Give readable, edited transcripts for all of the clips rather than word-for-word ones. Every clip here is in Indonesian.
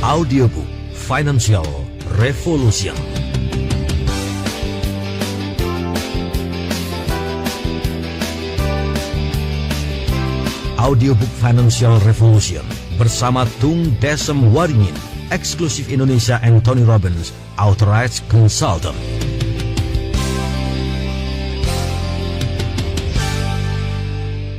Audiobook Financial Revolution. Audiobook Financial Revolution bersama Tung Desem Waringin, eksklusif Indonesia and Tony Robbins, Authorized Consultant.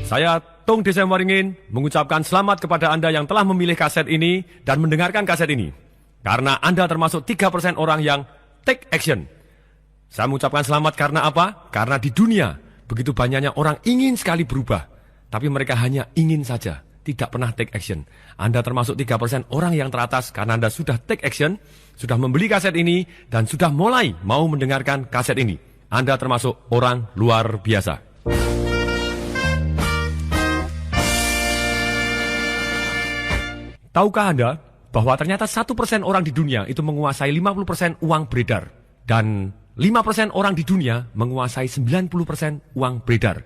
Saya Tung Desem Waringin mengucapkan selamat kepada Anda yang telah memilih kaset ini dan mendengarkan kaset ini. Karena Anda termasuk 3% orang yang take action. Saya mengucapkan selamat karena apa? Karena di dunia begitu banyaknya orang ingin sekali berubah. Tapi mereka hanya ingin saja, tidak pernah take action. Anda termasuk 3% orang yang teratas karena Anda sudah take action, sudah membeli kaset ini, dan sudah mulai mau mendengarkan kaset ini. Anda termasuk orang luar biasa. Tahukah Anda bahwa ternyata 1% orang di dunia itu menguasai 50% uang beredar. Dan 5% orang di dunia menguasai 90% uang beredar.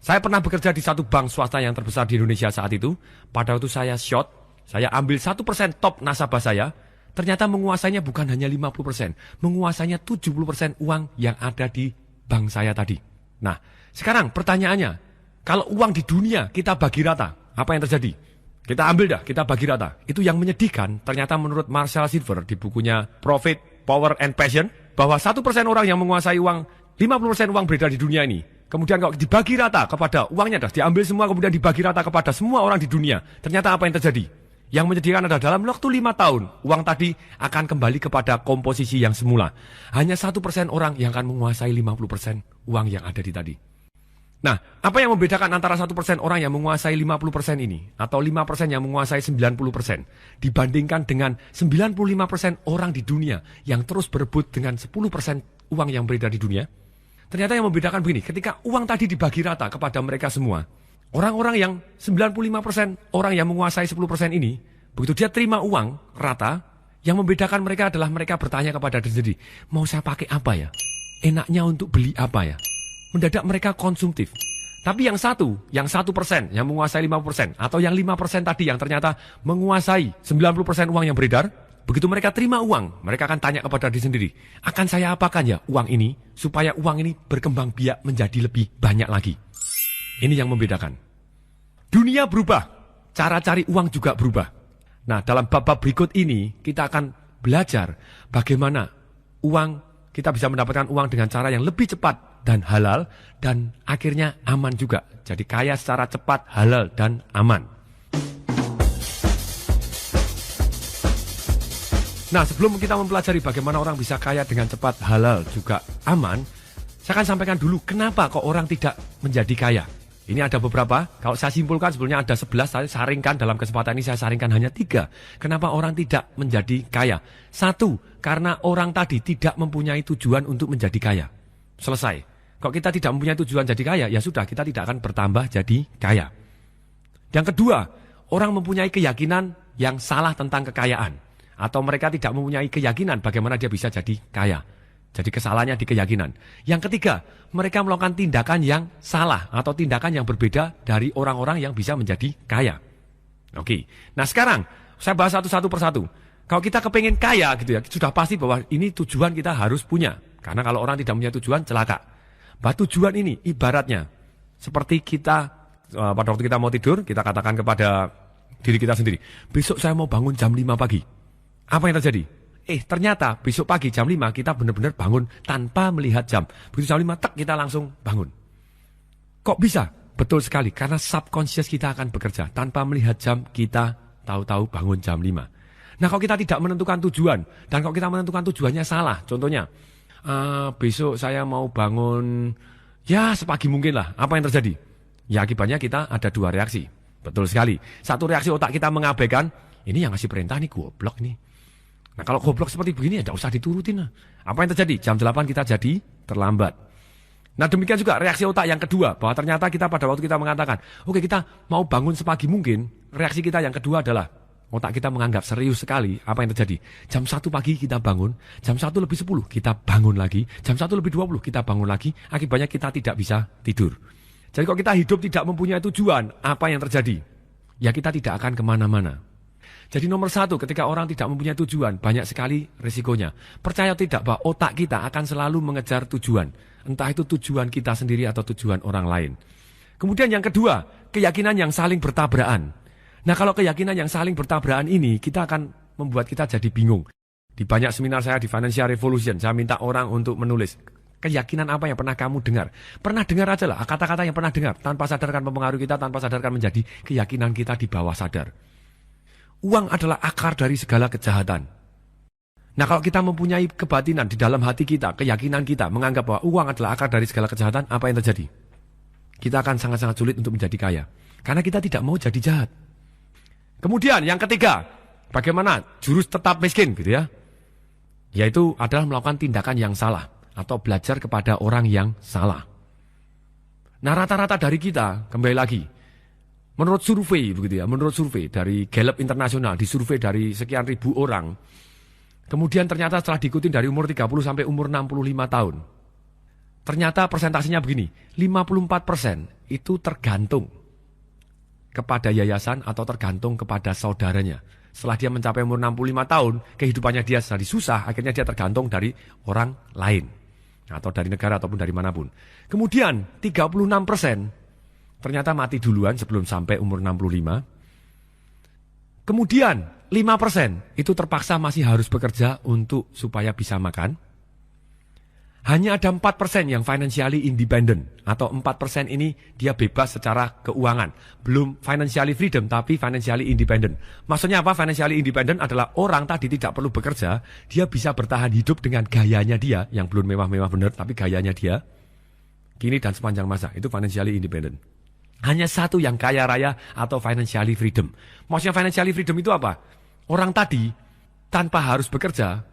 Saya pernah bekerja di satu bank swasta yang terbesar di Indonesia saat itu. Pada waktu saya short, saya ambil 1% top nasabah saya. Ternyata menguasainya bukan hanya 50%. Menguasainya 70% uang yang ada di bank saya tadi. Nah, sekarang pertanyaannya, kalau uang di dunia kita bagi rata, apa yang terjadi? Kita ambil dah, kita bagi rata. Itu yang menyedihkan, ternyata menurut Marshall Silver di bukunya Profit, Power, and Passion, bahwa 1% orang yang menguasai uang, 50% uang beredar di dunia ini. Kemudian kalau dibagi rata kepada uangnya dah, diambil semua kemudian dibagi rata kepada semua orang di dunia. Ternyata apa yang terjadi? Yang menyedihkan adalah dalam waktu 5 tahun, uang tadi akan kembali kepada komposisi yang semula. Hanya 1% orang yang akan menguasai 50% uang yang ada di tadi. Nah, apa yang membedakan antara 1% orang yang menguasai 50% ini atau 5% yang menguasai 90% dibandingkan dengan 95% orang di dunia yang terus berebut dengan 10% uang yang beredar di dunia? Ternyata yang membedakan begini, ketika uang tadi dibagi rata kepada mereka semua, orang-orang yang 95% orang yang menguasai 10% ini, begitu dia terima uang rata, yang membedakan mereka adalah mereka bertanya kepada diri sendiri, mau saya pakai apa ya? Enaknya untuk beli apa ya? Mendadak mereka konsumtif. Tapi yang 1%, yang menguasai 50%, atau yang 5% tadi yang ternyata menguasai 90% uang yang beredar, begitu mereka terima uang, mereka akan tanya kepada diri sendiri, akan saya apakan ya uang ini, supaya uang ini berkembang biak menjadi lebih banyak lagi. Ini yang membedakan. Dunia berubah, cara cari uang juga berubah. Nah, dalam bab-bab berikut ini, kita akan belajar bagaimana kita bisa mendapatkan uang dengan cara yang lebih cepat dan halal, dan akhirnya aman juga. Jadi kaya secara cepat, halal, dan aman. Nah, sebelum kita mempelajari bagaimana orang bisa kaya dengan cepat, halal, juga aman, saya akan sampaikan dulu kenapa kok orang tidak menjadi kaya. Ini ada beberapa, kalau saya simpulkan sebelumnya ada 11, saya saringkan dalam kesempatan ini, saya saringkan hanya 3. Kenapa orang tidak menjadi kaya? 1, karena orang tadi tidak mempunyai tujuan untuk menjadi kaya. Selesai. Kalau kita tidak mempunyai tujuan jadi kaya, ya sudah, kita tidak akan bertambah jadi kaya. Yang kedua, orang mempunyai keyakinan yang salah tentang kekayaan. Atau mereka tidak mempunyai keyakinan bagaimana dia bisa jadi kaya. Jadi kesalahannya di keyakinan. Yang ketiga, mereka melakukan tindakan yang salah atau tindakan yang berbeda dari orang-orang yang bisa menjadi kaya. Oke, nah sekarang saya bahas satu persatu. Kalau kita kepengen kaya gitu ya, sudah pasti bahwa ini tujuan kita harus punya. Karena kalau orang tidak punya tujuan, celaka. Bahwa tujuan ini ibaratnya seperti kita pada waktu kita mau tidur, kita katakan kepada diri kita sendiri, besok saya mau bangun jam 5 pagi. Apa yang terjadi? Ternyata besok pagi jam 5 kita benar-benar bangun tanpa melihat jam. Begitu jam 5, kita langsung bangun. Kok bisa? Betul sekali, karena subconscious kita akan bekerja. Tanpa melihat jam, kita tahu-tahu bangun jam 5. Nah, kalau kita tidak menentukan tujuan, dan kalau kita menentukan tujuannya salah, contohnya, besok saya mau bangun, ya sepagi mungkin lah. Apa yang terjadi? Ya akibatnya kita ada 2 reaksi. Betul sekali. Satu reaksi otak kita mengabaikan, ini yang ngasih perintah nih goblok nih. Nah kalau goblok seperti begini ya tidak usah diturutin lah. Apa yang terjadi? Jam 8 kita jadi terlambat. Nah demikian juga reaksi otak yang kedua, bahwa ternyata kita pada waktu kita mengatakan, oke, kita mau bangun sepagi mungkin, reaksi kita yang kedua adalah, otak kita menganggap serius sekali. Apa yang terjadi? Jam 1 pagi kita bangun, jam 1 lebih 10 kita bangun lagi, jam 1 lebih 20 kita bangun lagi, akibatnya kita tidak bisa tidur. Jadi kalau kita hidup tidak mempunyai tujuan, apa yang terjadi? Ya kita tidak akan kemana-mana. Jadi nomor satu, ketika orang tidak mempunyai tujuan, banyak sekali risikonya. Percaya tidak bahwa otak kita akan selalu mengejar tujuan. Entah itu tujuan kita sendiri atau tujuan orang lain. Kemudian yang kedua, keyakinan yang saling bertabrakan. Nah, kalau keyakinan yang saling bertabrakan ini, kita akan membuat kita jadi bingung. Di banyak seminar saya di Financial Revolution, saya minta orang untuk menulis keyakinan apa yang pernah kamu dengar. Pernah dengar aja lah, kata-kata yang pernah dengar. Tanpa sadarkan mempengaruhi kita, tanpa sadarkan menjadi keyakinan kita di bawah sadar. Uang adalah akar dari segala kejahatan. Nah, kalau kita mempunyai kebatinan di dalam hati kita, keyakinan kita, menganggap bahwa uang adalah akar dari segala kejahatan, apa yang terjadi? Kita akan sangat-sangat sulit untuk menjadi kaya. Karena kita tidak mau jadi jahat. Kemudian yang ketiga, bagaimana jurus tetap miskin gitu ya? Yaitu adalah melakukan tindakan yang salah atau belajar kepada orang yang salah. Nah, rata-rata dari kita, kembali lagi, menurut survei begitu ya, menurut survei dari Gallup Internasional, disurvei dari sekian ribu orang. Kemudian ternyata setelah diikuti dari umur 30 sampai umur 65 tahun. Ternyata persentasenya begini, 54% itu tergantung kepada yayasan atau tergantung kepada saudaranya. Setelah dia mencapai umur 65 tahun, kehidupannya dia jadi susah, akhirnya dia tergantung dari orang lain. Atau dari negara ataupun dari manapun. Kemudian 36% ternyata mati duluan sebelum sampai umur 65. Kemudian 5% itu terpaksa masih harus bekerja untuk supaya bisa makan. Hanya ada 4% yang financially independent. Atau 4% ini dia bebas secara keuangan. Belum financially freedom, tapi financially independent. Maksudnya apa? Financially independent adalah orang tadi tidak perlu bekerja. Dia bisa bertahan hidup dengan gayanya dia. Yang belum mewah-mewah benar, tapi gayanya dia. Kini dan sepanjang masa. Itu financially independent. Hanya satu yang kaya raya atau financially freedom. Maksudnya financially freedom itu apa? Orang tadi tanpa harus bekerja,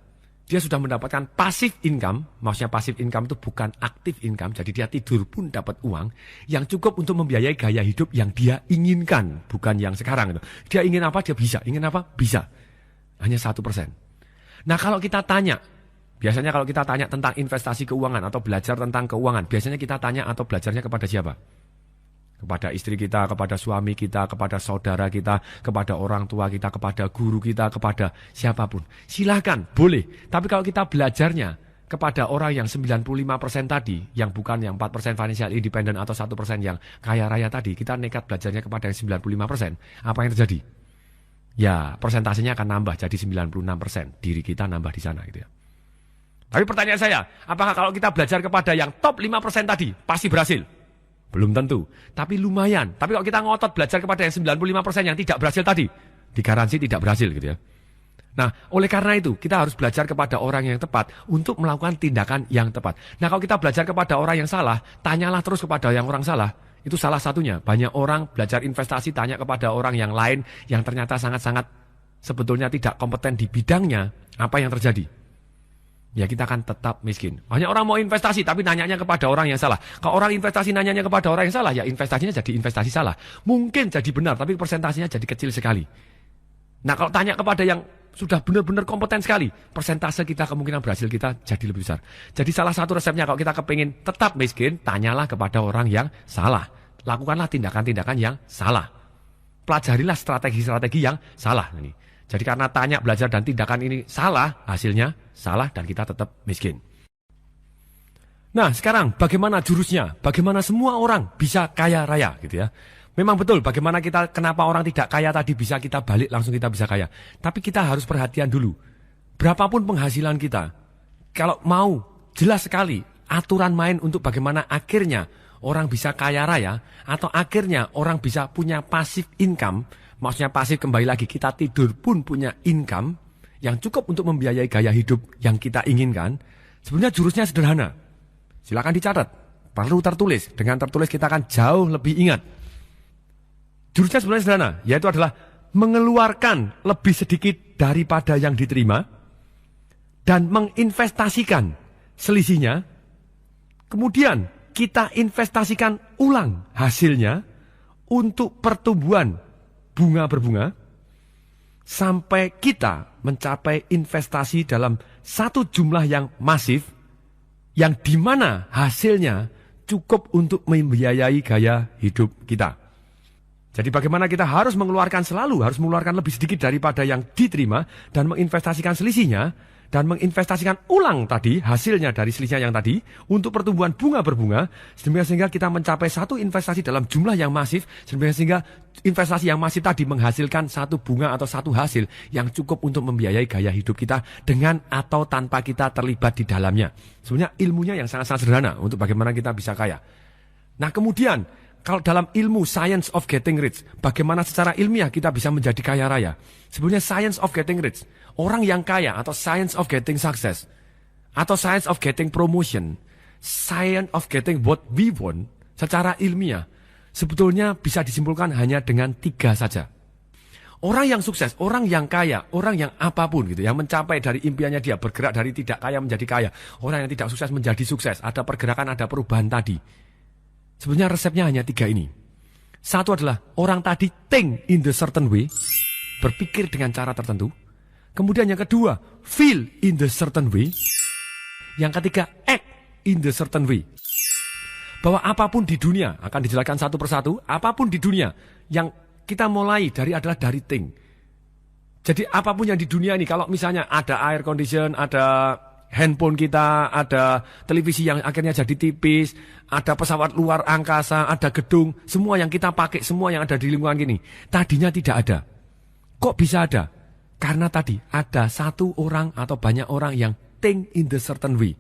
dia sudah mendapatkan passive income. Maksudnya passive income itu bukan active income. Jadi dia tidur pun dapat uang yang cukup untuk membiayai gaya hidup yang dia inginkan. Bukan yang sekarang. Dia ingin apa, dia bisa. Ingin apa, bisa. Hanya 1%. Nah, kalau kita tanya, biasanya kalau kita tanya tentang investasi keuangan atau belajar tentang keuangan, biasanya kita tanya atau belajarnya kepada siapa? Kepada istri kita, kepada suami kita, kepada saudara kita, kepada orang tua kita, kepada guru kita, kepada siapapun. Silahkan, boleh. Tapi kalau kita belajarnya kepada orang yang 95% tadi, yang bukan yang 4% financial independent atau 1% yang kaya raya tadi, kita nekat belajarnya kepada yang 95%, apa yang terjadi? Ya, persentasenya akan nambah jadi 96%. Diri kita nambah di sana gitu ya. Tapi pertanyaan saya, apakah kalau kita belajar kepada yang top 5% tadi, pasti berhasil? Belum tentu, tapi lumayan. Tapi kalau kita ngotot belajar kepada yang 95% yang tidak berhasil tadi, digaransi tidak berhasil gitu ya. Nah, oleh karena itu, kita harus belajar kepada orang yang tepat untuk melakukan tindakan yang tepat. Nah, kalau kita belajar kepada orang yang salah, tanyalah terus kepada yang orang salah. Itu salah satunya. Banyak orang belajar investasi tanya kepada orang yang lain yang ternyata sangat-sangat sebetulnya tidak kompeten di bidangnya. Apa yang terjadi? Ya kita akan tetap miskin. Banyak orang mau investasi tapi nanyanya kepada orang yang salah. Kalau orang investasi nanyanya kepada orang yang salah, ya investasinya jadi investasi salah. Mungkin jadi benar tapi persentasenya jadi kecil sekali. Nah, kalau tanya kepada yang sudah benar-benar kompeten sekali, persentase kita, kemungkinan berhasil kita jadi lebih besar. Jadi salah satu resepnya kalau kita kepingin tetap miskin, tanyalah kepada orang yang salah. Lakukanlah tindakan-tindakan yang salah. Pelajarilah strategi-strategi yang salah. Jadi karena tanya, belajar, dan tindakan ini salah, hasilnya salah dan kita tetap miskin. Nah, sekarang bagaimana jurusnya? Bagaimana semua orang bisa kaya raya gitu ya? Memang betul bagaimana kenapa orang tidak kaya tadi bisa kita balik langsung kita bisa kaya. Tapi kita harus perhatian dulu. Berapapun penghasilan kita, kalau mau jelas sekali aturan main untuk bagaimana akhirnya orang bisa kaya raya atau akhirnya orang bisa punya passive income. Maksudnya pasif kembali lagi, kita tidur pun punya income yang cukup untuk membiayai gaya hidup yang kita inginkan. Sebenarnya jurusnya sederhana. Silakan dicatat, perlu tertulis. Dengan tertulis kita akan jauh lebih ingat. Jurusnya sebenarnya sederhana, yaitu adalah mengeluarkan lebih sedikit daripada yang diterima dan menginvestasikan selisihnya. Kemudian kita investasikan ulang hasilnya untuk pertumbuhan bunga berbunga sampai kita mencapai investasi dalam satu jumlah yang masif yang dimana hasilnya cukup untuk membiayai gaya hidup kita. Jadi bagaimana kita harus mengeluarkan lebih sedikit daripada yang diterima dan menginvestasikan selisihnya dan menginvestasikan ulang tadi hasilnya dari selisihnya yang tadi untuk pertumbuhan bunga berbunga sehingga kita mencapai satu investasi dalam jumlah yang masif sehingga investasi yang masif tadi menghasilkan satu bunga atau satu hasil yang cukup untuk membiayai gaya hidup kita dengan atau tanpa kita terlibat di dalamnya. Sebenarnya ilmunya yang sangat-sangat sederhana untuk bagaimana kita bisa kaya. Nah kemudian kalau dalam ilmu science of getting rich, bagaimana secara ilmiah kita bisa menjadi kaya raya? Sebenarnya science of getting rich, orang yang kaya atau science of getting success, atau science of getting promotion, science of getting what we want, secara ilmiah, sebetulnya bisa disimpulkan hanya dengan 3 saja. Orang yang sukses, orang yang kaya, orang yang apapun gitu, yang mencapai dari impiannya dia, bergerak dari tidak kaya menjadi kaya, orang yang tidak sukses menjadi sukses, ada pergerakan, ada perubahan tadi. Sebenarnya resepnya hanya 3 ini. Satu adalah orang tadi think in the certain way, berpikir dengan cara tertentu. Kemudian yang kedua, feel in the certain way. Yang ketiga, act in the certain way. Bahwa apapun di dunia, akan dijelaskan satu persatu, apapun di dunia yang kita mulai adalah dari think. Jadi apapun yang di dunia ini, kalau misalnya ada air condition, ada handphone kita, ada televisi yang akhirnya jadi tipis, ada pesawat luar angkasa, ada gedung, semua yang kita pakai, semua yang ada di lingkungan ini, tadinya tidak ada. Kok bisa ada? Karena tadi ada satu orang atau banyak orang yang think in the certain way.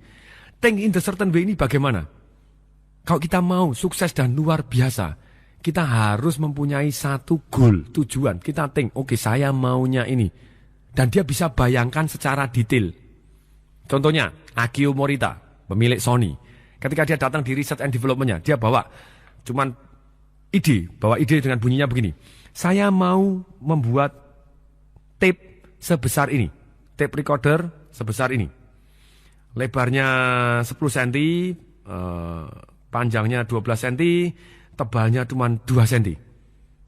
Think in the certain way ini bagaimana? Kalau kita mau sukses dan luar biasa, kita harus mempunyai satu goal, tujuan. Kita think, oke, saya maunya ini. Dan dia bisa bayangkan secara detail. Contohnya, Akio Morita, pemilik Sony. Ketika dia datang di research and development-nya, dia bawa ide dengan bunyinya begini. Saya mau membuat tape sebesar ini. Tape recorder sebesar ini. Lebarnya 10 cm, panjangnya 12 cm, tebalnya cuma 2 cm.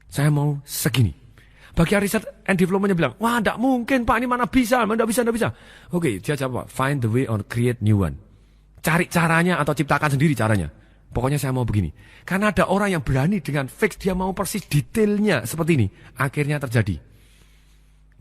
Saya mau segini. Bagian research and development-nya bilang, wah tidak mungkin Pak, ini mana bisa, tidak bisa. Oke, dia jawab, find the way or create new one. Cari caranya atau ciptakan sendiri caranya. Pokoknya saya mau begini. Karena ada orang yang berani dengan fix, dia mau persis detailnya seperti ini. Akhirnya terjadi.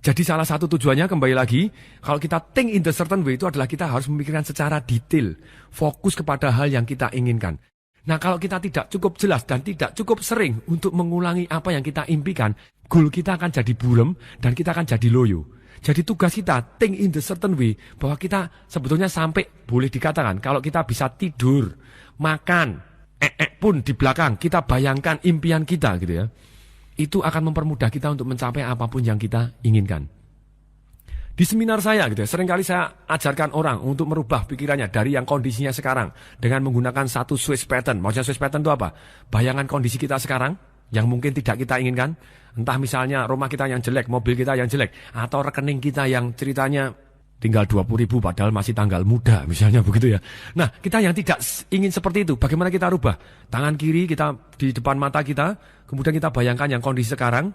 Jadi salah satu tujuannya kembali lagi, kalau kita think in the certain way itu adalah kita harus memikirkan secara detail. Fokus kepada hal yang kita inginkan. Nah kalau kita tidak cukup jelas dan tidak cukup sering untuk mengulangi apa yang kita impikan, goal kita akan jadi buram dan kita akan jadi loyo. Jadi tugas kita think in the certain way bahwa kita sebetulnya sampai boleh dikatakan kalau kita bisa tidur, makan, pun di belakang kita bayangkan impian kita gitu ya. Itu akan mempermudah kita untuk mencapai apapun yang kita inginkan. Di seminar saya gitu ya, seringkali saya ajarkan orang untuk merubah pikirannya dari yang kondisinya sekarang dengan menggunakan satu switch pattern. Maksudnya switch pattern itu apa? Bayangan kondisi kita sekarang yang mungkin tidak kita inginkan. Entah misalnya rumah kita yang jelek, mobil kita yang jelek, atau rekening kita yang ceritanya tinggal 20.000 padahal masih tanggal muda, misalnya begitu ya. Nah, kita yang tidak ingin seperti itu, bagaimana kita rubah? Tangan kiri kita di depan mata kita, kemudian kita bayangkan yang kondisi sekarang,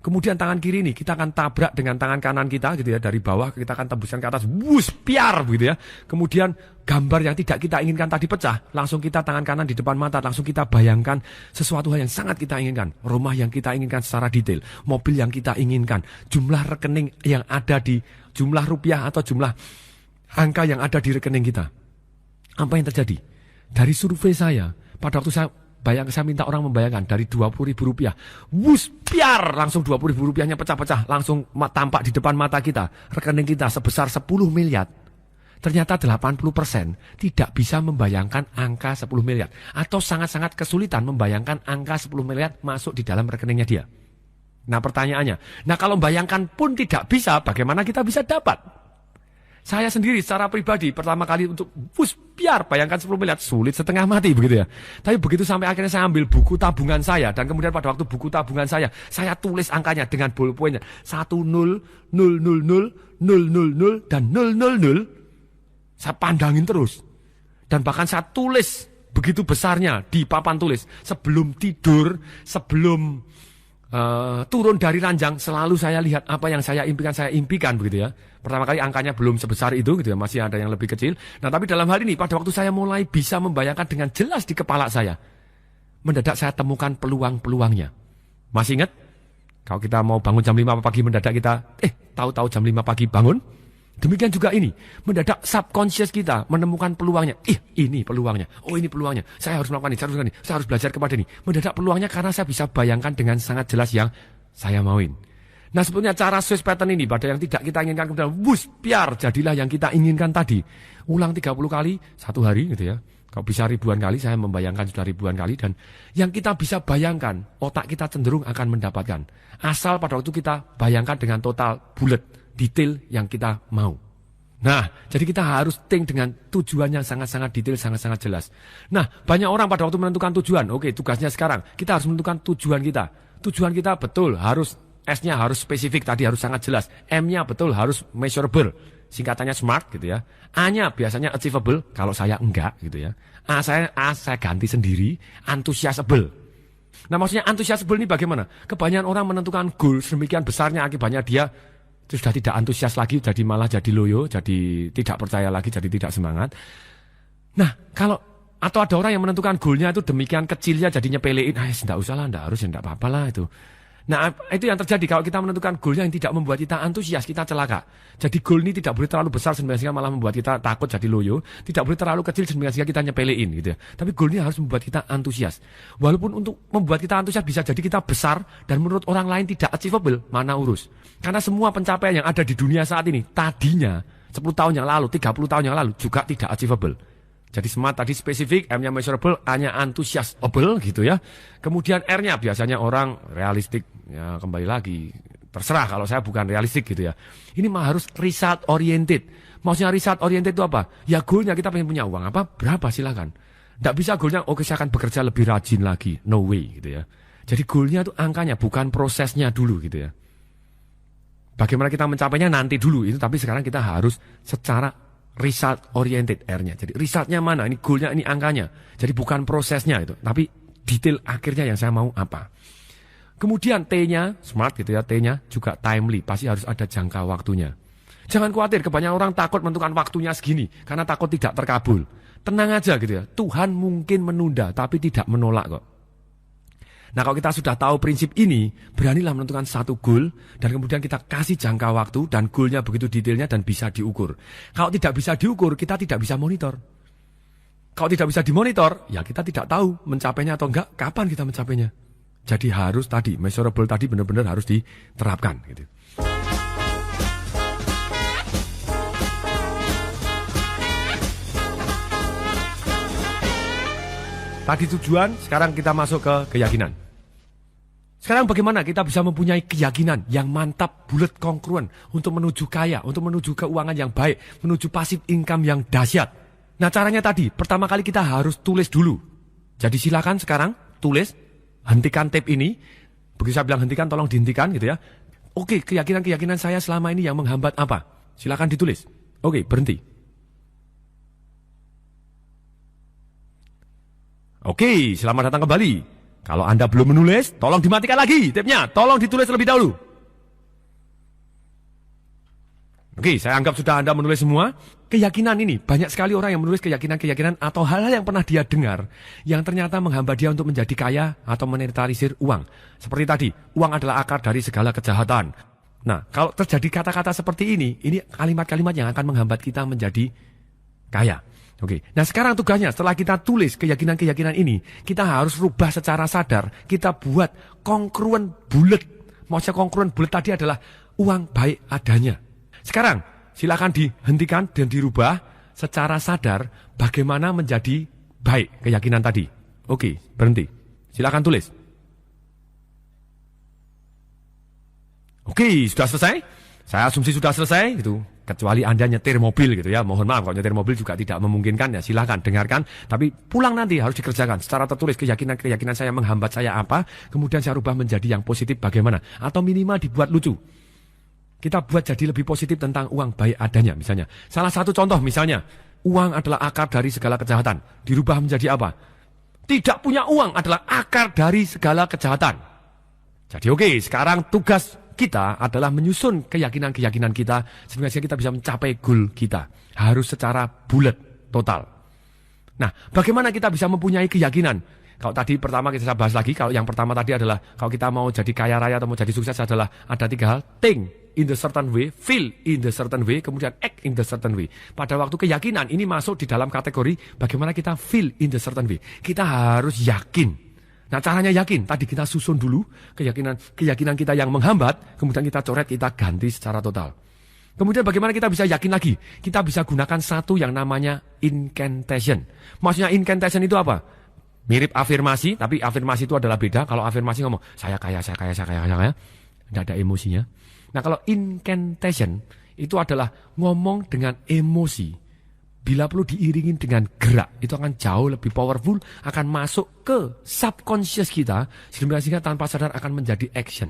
kemudian tangan kiri ini kita akan tabrak dengan tangan kanan kita gitu ya, dari bawah kita akan tembuskan ke atas, wus, piar begitu ya. Kemudian gambar yang tidak kita inginkan tadi pecah, langsung kita tangan kanan di depan mata, langsung kita bayangkan sesuatu hal yang sangat kita inginkan. Rumah yang kita inginkan secara detail, mobil yang kita inginkan, jumlah rekening yang ada di, jumlah rupiah atau jumlah angka yang ada di rekening kita. Apa yang terjadi? Dari survei saya, pada waktu saya minta orang membayangkan dari 20.000 rupiah, wus, piar, langsung 20.000 rupiahnya pecah-pecah, langsung tampak di depan mata kita, rekening kita sebesar 10 miliar. Ternyata 80% tidak bisa membayangkan angka 10 miliar. Atau sangat-sangat kesulitan membayangkan angka 10 miliar masuk di dalam rekeningnya dia. Nah pertanyaannya, nah kalau membayangkan pun tidak bisa, bagaimana kita bisa dapat? Saya sendiri secara pribadi pertama kali untuk biar bayangkan 10 miliar sulit setengah mati begitu ya. Tapi begitu sampai akhirnya saya ambil buku tabungan saya dan kemudian pada waktu buku tabungan saya tulis angkanya dengan ballpointnya 10000000 dan 000. Saya pandangin terus dan bahkan saya tulis begitu besarnya di papan tulis sebelum tidur, sebelum turun dari ranjang selalu saya lihat apa yang saya impikan begitu ya. Pertama kali angkanya belum sebesar itu gitu ya, masih ada yang lebih kecil. Nah tapi dalam hal ini pada waktu saya mulai bisa membayangkan dengan jelas di kepala saya, mendadak saya temukan peluang-peluangnya. Masih ingat? Kalau kita mau bangun jam 5 pagi mendadak kita, tahu-tahu jam 5 pagi bangun. Demikian juga ini, mendadak subconscious kita menemukan peluangnya. Ini peluangnya. Oh, ini peluangnya. Saya harus melakukan ini, saya harus melakukan ini, saya harus belajar kepada ini. Mendadak peluangnya karena saya bisa bayangkan dengan sangat jelas yang saya mauin. Nah, sebetulnya cara Swiss pattern ini pada yang tidak kita inginkan kemudian biar jadilah yang kita inginkan tadi. Ulang 30 kali satu hari gitu ya. Kalau bisa ribuan kali, saya membayangkan sudah ribuan kali. Dan yang kita bisa bayangkan, otak kita cenderung akan mendapatkan. Asal pada waktu kita bayangkan dengan total bulat, detail yang kita mau. Nah, jadi kita harus think dengan tujuannya sangat-sangat detail, sangat-sangat jelas. Nah, banyak orang pada waktu menentukan tujuan, oke, tugasnya sekarang, kita harus menentukan tujuan kita. Tujuan kita betul, harus S-nya harus spesifik, tadi harus sangat jelas. M-nya betul, harus measurable. Singkatannya SMART gitu ya. A-nya biasanya achievable, kalau saya enggak gitu ya. A saya ganti sendiri, antusiasable. Nah, maksudnya antusiasable ini bagaimana? Kebanyakan orang menentukan goal sedemikian besarnya, akibatnya dia sudah tidak antusias lagi, jadi malah jadi loyo, jadi tidak percaya lagi, jadi tidak semangat. Nah, atau ada orang yang menentukan goalnya itu demikian kecilnya, jadi nyepelein, tidak usah lah, tidak harus, tidak apa-apa lah itu. Nah, itu yang terjadi kalau kita menentukan goalnya yang tidak membuat kita antusias, kita celaka. Jadi goal ini tidak boleh terlalu besar sehingga malah membuat kita takut jadi loyo, tidak boleh terlalu kecil sehingga kita nyepelein gitu ya. Tapi goal ini harus membuat kita antusias. Walaupun untuk membuat kita antusias bisa jadi kita besar dan menurut orang lain tidak achievable, mana urus. Karena semua pencapaian yang ada di dunia saat ini tadinya 10 tahun yang lalu, 30 tahun yang lalu juga tidak achievable. Jadi SMART tadi spesifik, M-nya measurable, A-nya antusiasable gitu ya. Kemudian R-nya biasanya orang realistik, ya kembali lagi. Terserah kalau saya bukan realistik gitu ya. Ini mah harus result oriented. Maksudnya result oriented itu apa? Ya goalnya kita pengen punya uang apa? Berapa silakan. Tidak bisa goalnya, oke saya akan bekerja lebih rajin lagi. No way gitu ya. Jadi goalnya itu angkanya, bukan prosesnya dulu gitu ya. Bagaimana kita mencapainya nanti dulu itu, tapi sekarang kita harus secara result oriented R-nya. Jadi resultnya mana? Ini goalnya, ini angkanya. Jadi bukan prosesnya itu, tapi detail akhirnya yang saya mau apa. Kemudian T-nya, SMART gitu ya, T-nya juga timely, pasti harus ada jangka waktunya. Jangan khawatir, kebanyakan orang takut menentukan waktunya segini, karena takut tidak terkabul. Tenang aja gitu ya, Tuhan mungkin menunda, tapi tidak menolak kok. Nah, kalau kita sudah tahu prinsip ini, beranilah menentukan satu goal, dan kemudian kita kasih jangka waktu, dan goalnya begitu detailnya dan bisa diukur. Kalau tidak bisa diukur, kita tidak bisa monitor. Kalau tidak bisa dimonitor, ya kita tidak tahu mencapainya atau enggak, kapan kita mencapainya. Jadi harus tadi, measurable tadi benar-benar harus diterapkan. Gitu. Tadi tujuan, sekarang kita masuk ke keyakinan. Sekarang bagaimana kita bisa mempunyai keyakinan yang mantap, bulat, kongruen untuk menuju kaya, untuk menuju keuangan yang baik, menuju passive income yang dahsyat. Nah, caranya tadi, pertama kali kita harus tulis dulu. Jadi silakan sekarang tulis, hentikan tape ini. Begitu saya bilang hentikan, tolong dihentikan gitu ya. Oke, keyakinan-keyakinan saya selama ini yang menghambat apa? Silakan ditulis. Oke, berhenti. Oke, selamat datang kembali. Kalau Anda belum menulis, tolong dimatikan lagi tape-nya. Tolong ditulis terlebih dahulu. Oke, saya anggap sudah Anda menulis semua. Keyakinan ini, banyak sekali orang yang menulis keyakinan-keyakinan atau hal-hal yang pernah dia dengar, yang ternyata menghambat dia untuk menjadi kaya atau menetralisir uang. Seperti tadi, uang adalah akar dari segala kejahatan. Nah, kalau terjadi kata-kata seperti ini kalimat-kalimat yang akan menghambat kita menjadi kaya. Oke, nah sekarang tugasnya setelah kita tulis keyakinan-keyakinan ini, kita harus rubah secara sadar, kita buat kongruen bulat. Maksudnya kongruen bulat tadi adalah uang baik adanya. Sekarang silakan dihentikan dan dirubah secara sadar bagaimana menjadi baik keyakinan tadi. Oke, berhenti. Silakan tulis. Oke, sudah selesai? Saya asumsi sudah selesai gitu. Kecuali Anda nyetir mobil gitu ya. Mohon maaf kalau nyetir mobil juga tidak memungkinkan ya. Silakan dengarkan, tapi pulang nanti harus dikerjakan secara tertulis keyakinan-keyakinan saya menghambat saya apa, kemudian saya rubah menjadi yang positif bagaimana, atau minimal dibuat lucu. Kita buat jadi lebih positif tentang uang baik adanya misalnya. Salah satu contoh misalnya, uang adalah akar dari segala kejahatan. Dirubah menjadi apa? Tidak punya uang adalah akar dari segala kejahatan. Jadi oke, sekarang tugas kita adalah menyusun keyakinan-keyakinan kita sehingga kita bisa mencapai goal kita. Harus secara bulat, total. Nah, bagaimana kita bisa mempunyai keyakinan? Kalau tadi pertama kita bahas lagi, kalau yang pertama tadi adalah kalau kita mau jadi kaya raya atau mau jadi sukses adalah ada 3 hal. Think in the certain way, feel in the certain way, kemudian act in the certain way. Pada waktu keyakinan ini masuk di dalam kategori bagaimana kita feel in the certain way. Kita harus yakin. Nah, caranya yakin, tadi kita susun dulu keyakinan kita yang menghambat, kemudian kita coret, kita ganti secara total. Kemudian bagaimana kita bisa yakin lagi? Kita bisa gunakan satu yang namanya incantation. Maksudnya incantation itu apa? Mirip afirmasi, tapi afirmasi itu adalah beda. Kalau afirmasi ngomong, saya kaya. Tidak ada emosinya. Nah, kalau incantation itu adalah ngomong dengan emosi. Bila perlu diiringin dengan gerak, itu akan jauh lebih powerful, akan masuk ke subconscious kita, sehingga tanpa sadar akan menjadi action.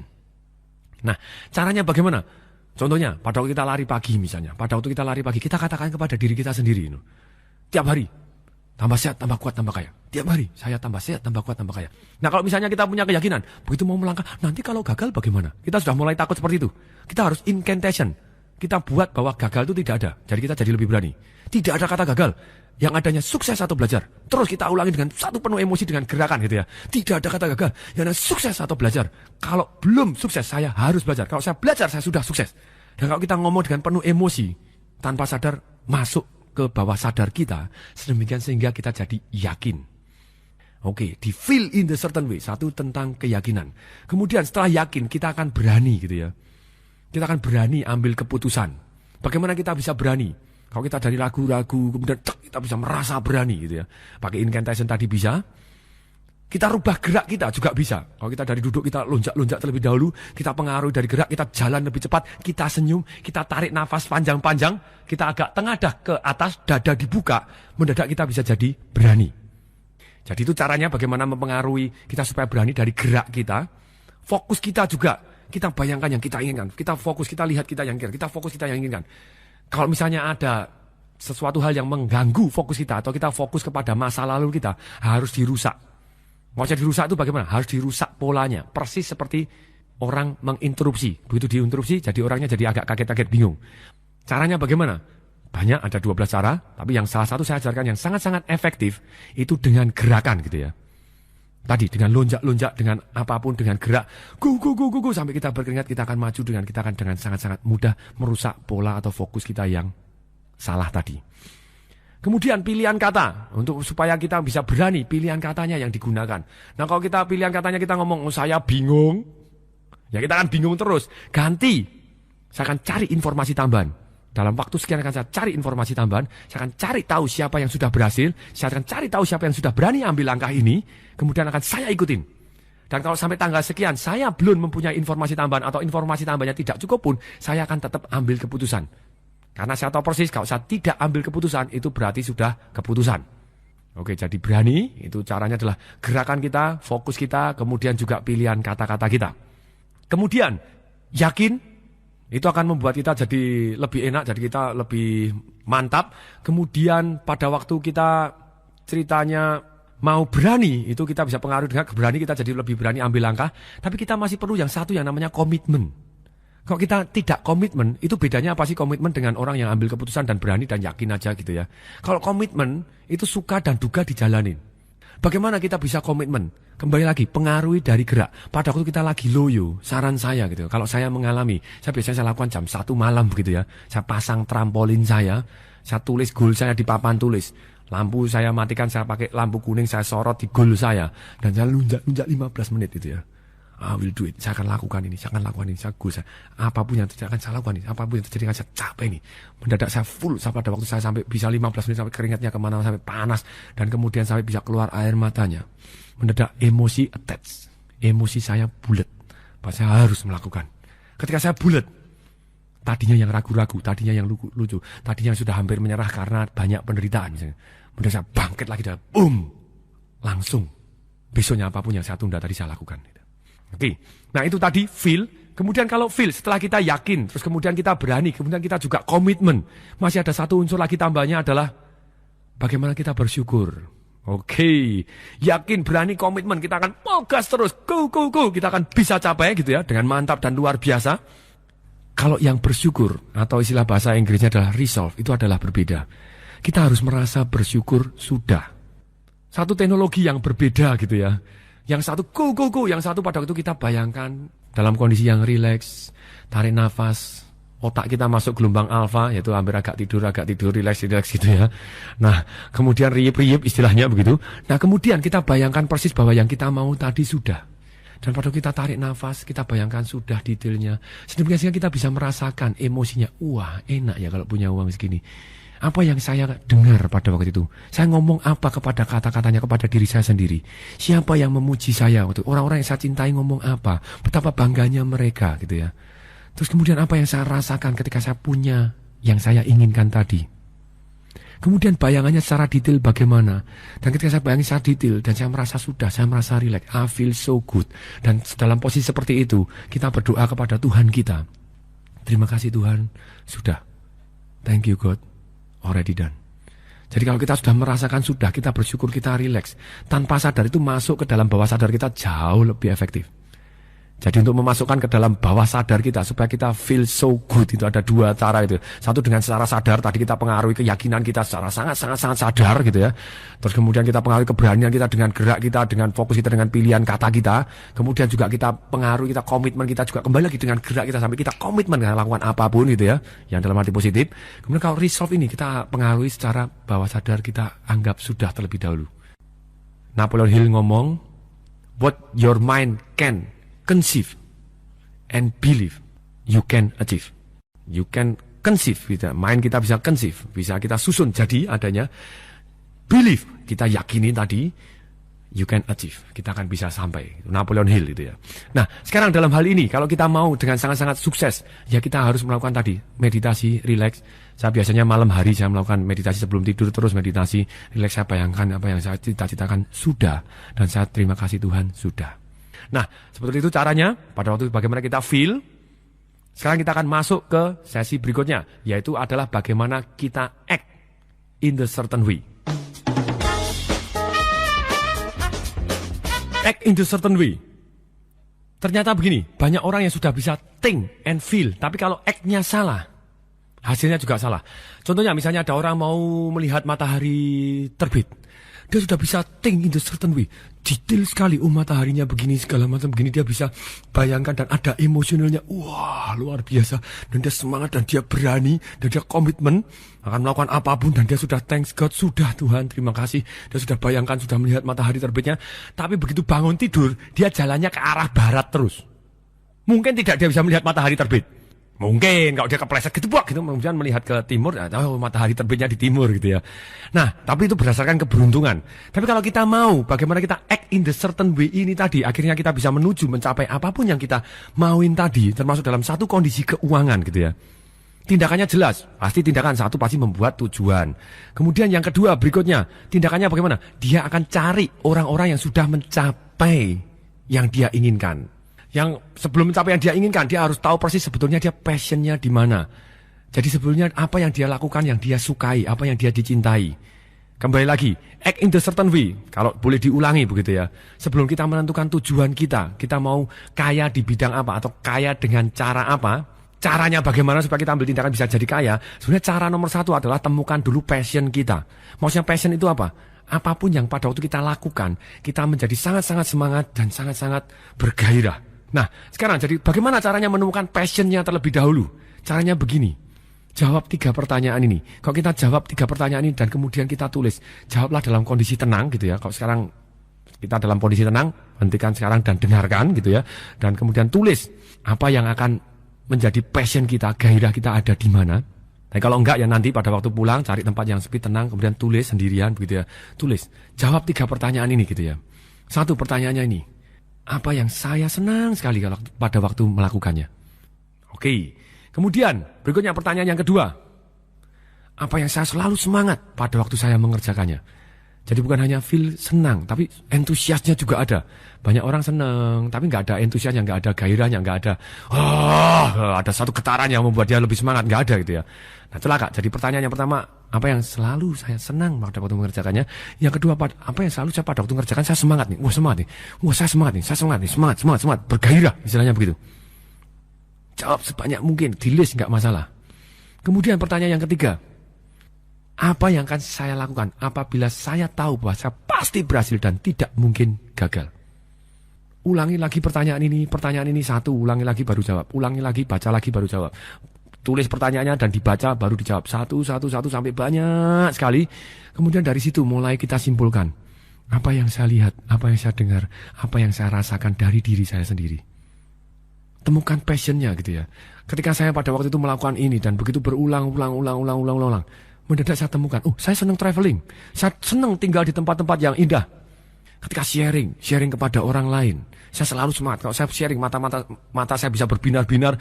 Nah, caranya bagaimana? Contohnya, pada waktu kita lari pagi misalnya, kita katakan kepada diri kita sendiri, tiap hari, tambah sehat, tambah kuat, tambah kaya. Tiap hari, saya tambah sehat, tambah kuat, tambah kaya. Nah, kalau misalnya kita punya keyakinan, begitu mau melangkah, nanti kalau gagal bagaimana? Kita sudah mulai takut seperti itu. Kita harus incantation. Kita buat bahwa gagal itu tidak ada. Jadi kita jadi lebih berani. Tidak ada kata gagal. Yang adanya sukses atau belajar. Terus kita ulangi dengan satu penuh emosi dengan gerakan gitu ya. Tidak ada kata gagal. Yang ada sukses atau belajar. Kalau belum sukses, saya harus belajar. Kalau saya belajar, saya sudah sukses. Dan kalau kita ngomong dengan penuh emosi, tanpa sadar masuk ke bawah sadar kita, sedemikian sehingga kita jadi yakin. Oke, di feel in the certain way. Satu tentang keyakinan. Kemudian setelah yakin, kita akan berani gitu ya. Kita akan berani ambil keputusan. Bagaimana kita bisa berani? Kalau kita dari ragu-ragu, kemudian kita bisa merasa berani gitu ya. Pakai incantation tadi bisa. Kita rubah gerak kita juga bisa. Kalau kita dari duduk, kita lonjak-lonjak terlebih dahulu. Kita pengaruhi dari gerak, kita jalan lebih cepat. Kita senyum, kita tarik nafas panjang-panjang. Kita agak tengadah ke atas, dada dibuka. Mendadak kita bisa jadi berani. Jadi itu caranya bagaimana mempengaruhi kita supaya berani dari gerak kita. Fokus kita juga. Kita bayangkan yang kita inginkan. Kita fokus, kita lihat kita yang inginkan. Kita fokus kita yang inginkan. Kalau misalnya ada sesuatu hal yang mengganggu fokus kita, atau kita fokus kepada masa lalu kita, harus dirusak. Maksudnya dirusak itu bagaimana? Harus dirusak polanya. Persis seperti orang menginterupsi. Begitu diinterupsi, jadi orangnya jadi agak kaget-kaget bingung. Caranya bagaimana? Banyak, ada 12 cara. Tapi yang salah satu saya ajarkan yang sangat-sangat efektif, itu dengan gerakan gitu ya. Tadi dengan lonjak-lonjak, dengan apapun, dengan gerak, go, sampai kita berkeringat, kita akan maju kita akan dengan sangat-sangat mudah merusak pola atau fokus kita yang salah tadi. Kemudian pilihan kata, untuk supaya kita bisa berani, pilihan katanya yang digunakan. Nah, kalau kita pilihan katanya kita ngomong, saya bingung, ya kita akan bingung terus. Ganti, saya akan cari informasi tambahan. Dalam waktu sekian akan saya cari informasi tambahan, saya akan cari tahu siapa yang sudah berhasil, saya akan cari tahu siapa yang sudah berani ambil langkah ini, kemudian akan saya ikutin. Dan kalau sampai tanggal sekian, saya belum mempunyai informasi tambahan atau informasi tambahannya tidak cukup pun, saya akan tetap ambil keputusan. Karena saya tahu persis, kalau saya tidak ambil keputusan, itu berarti sudah keputusan. Oke, jadi berani, itu caranya adalah gerakan kita, fokus kita, kemudian juga pilihan kata-kata kita. Kemudian, yakin. Itu akan membuat kita jadi lebih enak, jadi kita lebih mantap. Kemudian pada waktu kita ceritanya mau berani, itu kita bisa pengaruh dengan berani, kita jadi lebih berani ambil langkah. Tapi kita masih perlu yang satu yang namanya komitmen. Kalau kita tidak komitmen, itu bedanya apa sih komitmen dengan orang yang ambil keputusan dan berani dan yakin aja gitu ya. Kalau komitmen, itu suka dan duga dijalanin. Bagaimana kita bisa komitmen? Kembali lagi, pengaruhi dari gerak. Pada waktu kita lagi loyo, saran saya gitu. Kalau saya mengalami, saya biasanya lakukan jam 1 malam begitu ya. Saya pasang trampolin saya tulis goal saya di papan tulis. Lampu saya matikan, saya pakai lampu kuning, saya sorot di goal saya. Dan saya lunjak 15 menit gitu ya. I will do it, saya akan lakukan ini, saya goal saya. Apapun yang terjadi akan saya lakukan ini, apapun yang terjadi akan saya capai ini. Mendadak saya full, pada waktu saya sampai bisa 15 menit sampai keringatnya kemana, sampai panas. Dan kemudian sampai bisa keluar air matanya. Mendadak emosi attach, emosi saya bulat. Saya harus melakukan. Ketika saya bulat, tadinya yang ragu-ragu, tadinya yang lucu, tadinya yang sudah hampir menyerah karena banyak penderitaan misalnya. Mendadak saya bangkit lagi dan langsung. Besoknya apapun yang saya tunda tadi saya lakukan. Oke, nah itu tadi feel. Kemudian kalau feel, setelah kita yakin, terus kemudian kita berani, kemudian kita juga komitmen. Masih ada satu unsur lagi tambahnya adalah bagaimana kita bersyukur. Oke, yakin, berani, komitmen, kita akan gas terus, go. Kita akan bisa capai gitu ya, dengan mantap dan luar biasa. Kalau yang bersyukur, atau istilah bahasa Inggrisnya adalah resolve, itu adalah berbeda. Kita harus merasa bersyukur sudah. satu teknologi yang berbeda gitu ya. Yang satu yang satu pada waktu kita bayangkan dalam kondisi yang rileks, tarik nafas, otak kita masuk gelombang alfa, yaitu hampir agak tidur, rileks gitu ya. Nah, kemudian riip istilahnya begitu. Nah, kemudian kita bayangkan persis bahwa yang kita mau tadi sudah. Dan pada kita tarik nafas, kita bayangkan sudah detailnya. Sedemikian sehingga kita bisa merasakan emosinya. Wah, enak ya kalau punya uang segini. Apa yang saya dengar pada waktu itu? Saya ngomong apa kepada kata-katanya kepada diri saya sendiri? Siapa yang memuji saya? Orang-orang yang saya cintai ngomong apa? Betapa bangganya mereka gitu ya. Terus kemudian apa yang saya rasakan ketika saya punya yang saya inginkan tadi? Kemudian bayangannya secara detail bagaimana? Dan ketika saya bayangin secara detail dan saya merasa sudah, saya merasa relax, I feel so good. Dan dalam posisi seperti itu, kita berdoa kepada Tuhan kita. Terima kasih Tuhan, sudah. Thank you God. Already done. Jadi kalau kita sudah merasakan sudah, kita bersyukur, kita rileks. Tanpa sadar itu masuk ke dalam bawah sadar kita jauh lebih efektif. Jadi untuk memasukkan ke dalam bawah sadar kita supaya kita feel so good itu ada dua cara itu. Satu dengan secara sadar tadi kita pengaruhi keyakinan kita secara sangat sadar gitu ya. Terus kemudian kita pengaruhi keberanian kita dengan gerak kita, dengan fokus kita, dengan pilihan kata kita. Kemudian juga kita pengaruhi kita komitmen kita juga kembali lagi dengan gerak kita sampai kita komitmen dengan lakukan apapun gitu ya. Yang dalam arti positif. Kemudian kalau resolve ini kita pengaruhi secara bawah sadar kita anggap sudah terlebih dahulu. Napoleon Hill ngomong, what your mind can conceive and believe you can achieve. You can conceive, mind kita bisa conceive, bisa kita susun jadi adanya. Believe, kita yakini tadi, you can achieve, kita akan bisa sampai. Napoleon Hill itu ya. Nah, sekarang dalam hal ini kalau kita mau dengan sangat-sangat sukses, ya kita harus melakukan tadi meditasi, relax. Saya biasanya malam hari saya melakukan meditasi sebelum tidur, terus meditasi, relax, saya bayangkan apa yang saya cita-citakan sudah, dan saya terima kasih Tuhan sudah. Nah, seperti itu caranya. Pada waktu bagaimana kita feel. Sekarang kita akan masuk ke sesi berikutnya, yaitu adalah bagaimana kita act in the certain way. Act in the certain way. Ternyata begini, banyak orang yang sudah bisa think and feel, tapi kalau act-nya salah, hasilnya juga salah. Contohnya misalnya ada orang mau melihat matahari terbit. Dia sudah bisa think in the certain way. Detail sekali, mataharinya begini, segala macam begini. Dia bisa bayangkan dan ada emosionalnya. Wah, luar biasa. Dan dia semangat dan dia berani. Dan dia komitmen akan melakukan apapun. Dan dia sudah thanks God. Sudah Tuhan, terima kasih. Dia sudah bayangkan, sudah melihat matahari terbitnya. Tapi begitu bangun tidur, dia jalannya ke arah barat terus. Mungkin tidak dia bisa melihat matahari terbit. Mungkin kalau dia kepleset gitu, kemudian melihat ke timur, matahari terbitnya di timur gitu ya. Nah, tapi itu berdasarkan keberuntungan. Tapi kalau kita mau, bagaimana kita act in the certain way ini tadi, akhirnya kita bisa menuju mencapai apapun yang kita mauin tadi, termasuk dalam satu kondisi keuangan gitu ya. Tindakannya jelas, pasti tindakan satu pasti membuat tujuan. Kemudian yang kedua berikutnya, tindakannya bagaimana? Dia akan cari orang-orang yang sudah mencapai yang dia inginkan. Yang sebelum mencapai yang dia inginkan, dia harus tahu persis sebetulnya dia passionnya di mana. Jadi sebetulnya apa yang dia lakukan, yang dia sukai, apa yang dia dicintai. Kembali lagi, act in the certain way. Kalau boleh diulangi begitu ya. Sebelum kita menentukan tujuan kita mau kaya di bidang apa atau kaya dengan cara apa, caranya bagaimana supaya kita ambil tindakan bisa jadi kaya. Sebenarnya cara nomor satu adalah temukan dulu passion kita. Maksudnya passion itu apa? Apapun yang pada waktu kita lakukan, kita menjadi sangat-sangat semangat dan sangat-sangat bergairah. Nah, sekarang jadi bagaimana caranya menemukan passionnya terlebih dahulu? Caranya begini, jawab 3 pertanyaan ini. Kalau kita jawab 3 pertanyaan ini dan kemudian kita tulis, jawablah dalam kondisi tenang gitu ya. Kalau sekarang kita dalam kondisi tenang, hentikan sekarang dan dengarkan gitu ya. Dan kemudian tulis apa yang akan menjadi passion kita, gairah kita ada di mana. Tapi kalau enggak ya nanti pada waktu pulang cari tempat yang sepi, tenang, kemudian tulis sendirian begitu ya. Tulis, jawab 3 pertanyaan ini gitu ya. 1 pertanyaannya ini. Apa yang saya senang sekali kalau pada waktu melakukannya. Oke. Kemudian berikutnya pertanyaan yang kedua. Apa yang saya selalu semangat pada waktu saya mengerjakannya. Jadi bukan hanya feel senang, tapi entusiasnya juga ada. Banyak orang senang, tapi nggak ada entusiasnya, nggak ada gairahnya, nggak ada. Ada satu getaran yang membuat dia lebih semangat, nggak ada gitu ya. Nah itulah Kak. Jadi pertanyaan yang pertama, apa yang selalu saya senang pada waktu mengerjakannya. Yang kedua, apa yang selalu saya pada waktu mengerjakan saya semangat nih. Wah semangat nih. Wah saya semangat nih. Saya semangat nih. Semangat. Bergairah istilahnya begitu. Jawab sebanyak mungkin. Di list nggak masalah. Kemudian pertanyaan yang ketiga. Apa yang akan saya lakukan apabila saya tahu bahwa saya pasti berhasil dan tidak mungkin gagal? Ulangi lagi pertanyaan ini satu, ulangi lagi baru jawab, ulangi lagi, baca lagi baru jawab. Tulis pertanyaannya dan dibaca baru dijawab satu sampai banyak sekali. Kemudian dari situ mulai kita simpulkan apa yang saya lihat, apa yang saya dengar, apa yang saya rasakan dari diri saya sendiri. Temukan passionnya gitu ya. Ketika saya pada waktu itu melakukan ini dan begitu berulang, mendadak saya temukan, saya senang traveling, saya senang tinggal di tempat-tempat yang indah. Ketika sharing kepada orang lain, saya selalu semangat. Kalau saya sharing, mata saya bisa berbinar-binar,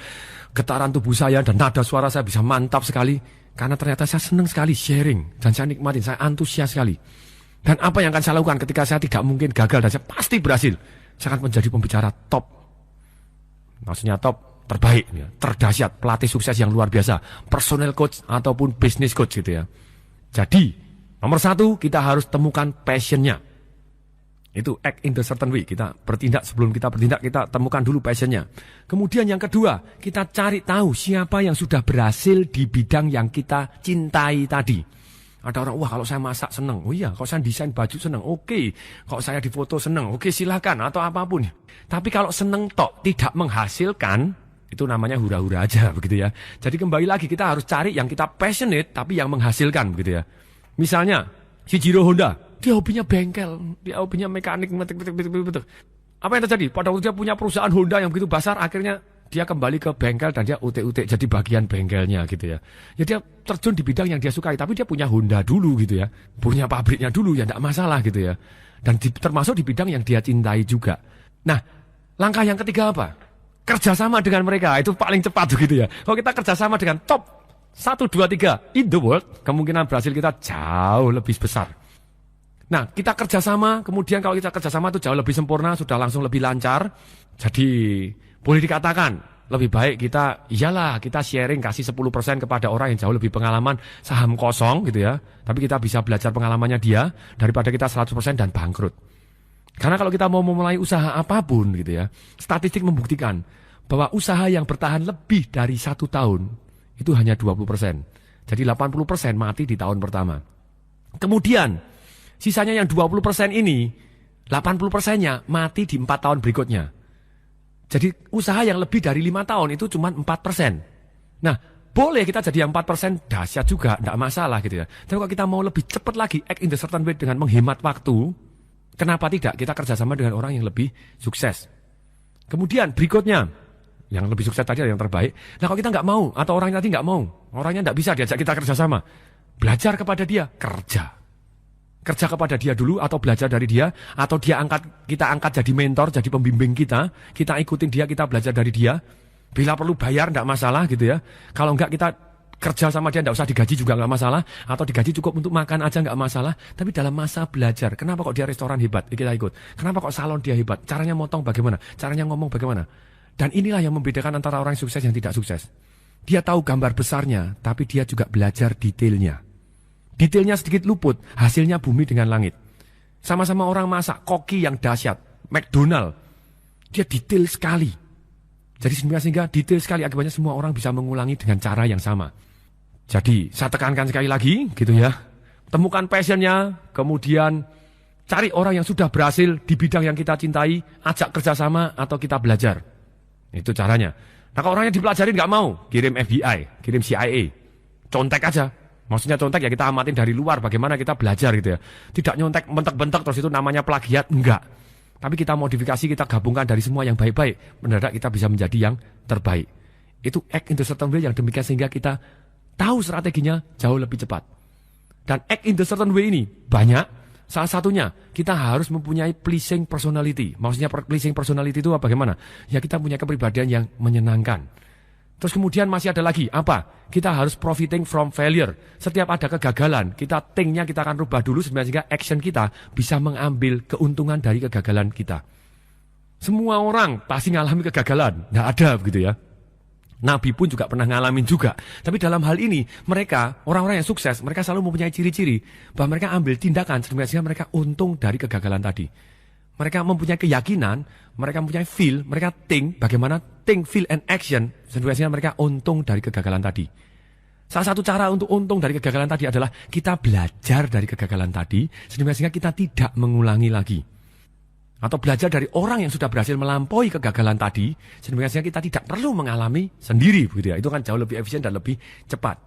getaran tubuh saya dan nada suara saya bisa mantap sekali. Karena ternyata saya senang sekali sharing dan saya nikmatin, saya antusias sekali. Dan apa yang akan saya lakukan ketika saya tidak mungkin gagal dan saya pasti berhasil? Saya akan menjadi pembicara top. Maksudnya top. Terbaik, ya, terdahsyat, pelatih sukses yang luar biasa, personal coach ataupun business coach gitu ya. Jadi, nomor satu, kita harus temukan passionnya. Itu act in the certain way. Kita bertindak, sebelum kita bertindak, kita temukan dulu passionnya. Kemudian yang kedua, kita cari tahu siapa yang sudah berhasil di bidang yang kita cintai tadi. Ada orang, wah kalau saya masak seneng, oh iya, kalau saya desain baju seneng, oke. Kalau saya di foto seneng, oke silahkan, atau apapun. Tapi kalau seneng tok, tidak menghasilkan, itu namanya hura-hura aja begitu ya. Jadi kembali lagi kita harus cari yang kita passionate tapi yang menghasilkan begitu ya. Misalnya Shijiro Honda, dia hobinya bengkel, dia hobinya mekanik. Apa yang terjadi? Pada waktu dia punya perusahaan Honda yang begitu besar, akhirnya dia kembali ke bengkel dan dia utek-utek jadi bagian bengkelnya gitu ya. Ya dia terjun di bidang yang dia sukai, tapi dia punya Honda dulu gitu ya. Punya pabriknya dulu ya, tidak masalah gitu ya. Dan termasuk di bidang yang dia cintai juga. Nah, langkah yang ketiga apa? Kerjasama dengan mereka, itu paling cepat begitu ya. Kalau kita kerjasama dengan top 1, 2, 3 in the world, kemungkinan berhasil kita jauh lebih besar. Nah, kita kerjasama, kemudian kalau kita kerjasama itu jauh lebih sempurna, sudah langsung lebih lancar. Jadi, boleh dikatakan, lebih baik kita sharing, kasih 10% kepada orang yang jauh lebih pengalaman, saham kosong gitu ya. Tapi kita bisa belajar pengalamannya dia, daripada kita 100% dan bangkrut. Karena kalau kita mau memulai usaha apapun gitu ya, statistik membuktikan bahwa usaha yang bertahan lebih dari 1 tahun itu hanya 20%. Jadi 80% mati di tahun pertama. Kemudian sisanya yang 20% ini, 80%-nya mati di 4 tahun berikutnya. Jadi usaha yang lebih dari 5 tahun itu cuma 4%. Nah, boleh kita jadi yang 4%, dahsyat juga, tidak masalah gitu ya. Tapi kalau kita mau lebih cepat lagi, act in the certain way dengan menghemat waktu, kenapa tidak kita kerjasama dengan orang yang lebih sukses? Kemudian berikutnya, yang lebih sukses tadi yang terbaik. Nah kalau kita nggak mau, atau orangnya tadi nggak mau, orangnya nggak bisa diajak kita kerjasama, belajar kepada dia, kerja kepada dia dulu, atau belajar dari dia, atau kita angkat jadi mentor, jadi pembimbing kita ikutin dia, kita belajar dari dia. Bila perlu bayar nggak masalah gitu ya. Kalau nggak kita kerja sama dia, nggak usah digaji juga nggak masalah, atau digaji cukup untuk makan aja nggak masalah. Tapi dalam masa belajar, kenapa kok dia restoran hebat, kita ikut. Kenapa kok salon dia hebat, caranya motong bagaimana, caranya ngomong bagaimana. Dan inilah yang membedakan antara orang sukses yang tidak sukses. Dia tahu gambar besarnya, tapi dia juga belajar detailnya. Detailnya sedikit luput, hasilnya bumi dengan langit. Sama-sama orang masak, koki yang dahsyat, McDonald, dia detail sekali. Jadi sehingga detail sekali, akibatnya semua orang bisa mengulangi dengan cara yang sama. Jadi saya tekankan sekali lagi gitu ya. Temukan passionnya, kemudian cari orang yang sudah berhasil di bidang yang kita cintai, ajak kerjasama atau kita belajar. Itu caranya. Nah kalau orangnya dipelajarin nggak mau, kirim FBI, kirim CIA, contek aja. Maksudnya contek ya kita amatin dari luar bagaimana kita belajar gitu ya. Tidak nyontek bentek-bentek terus itu namanya plagiat, enggak. Tapi kita modifikasi, kita gabungkan dari semua yang baik-baik. Mendadak kita bisa menjadi yang terbaik. Itu act in the certain way yang demikian sehingga kita tahu strateginya jauh lebih cepat. Dan act in the certain way ini banyak. Salah satunya kita harus mempunyai pleasing personality. Maksudnya pleasing personality itu bagaimana? Ya kita punya kepribadian yang menyenangkan. Terus kemudian masih ada lagi, apa? Kita harus profiting from failure. Setiap ada kegagalan, thinknya kita akan rubah dulu sehingga action kita bisa mengambil keuntungan dari kegagalan kita. Semua orang pasti ngalami kegagalan, tidak ada begitu ya. Nabi pun juga pernah ngalamin juga. Tapi dalam hal ini, mereka, orang-orang yang sukses, mereka selalu mempunyai ciri-ciri bahwa mereka ambil tindakan sehingga mereka untung dari kegagalan tadi. Mereka mempunyai keyakinan, mereka mempunyai feel, mereka think, bagaimana think, feel, and action, sehingga mereka untung dari kegagalan tadi. Salah satu cara untuk untung dari kegagalan tadi adalah kita belajar dari kegagalan tadi, sehingga kita tidak mengulangi lagi. Atau belajar dari orang yang sudah berhasil melampaui kegagalan tadi, sehingga kita tidak perlu mengalami sendiri, begitu ya. Itu kan jauh lebih efisien dan lebih cepat.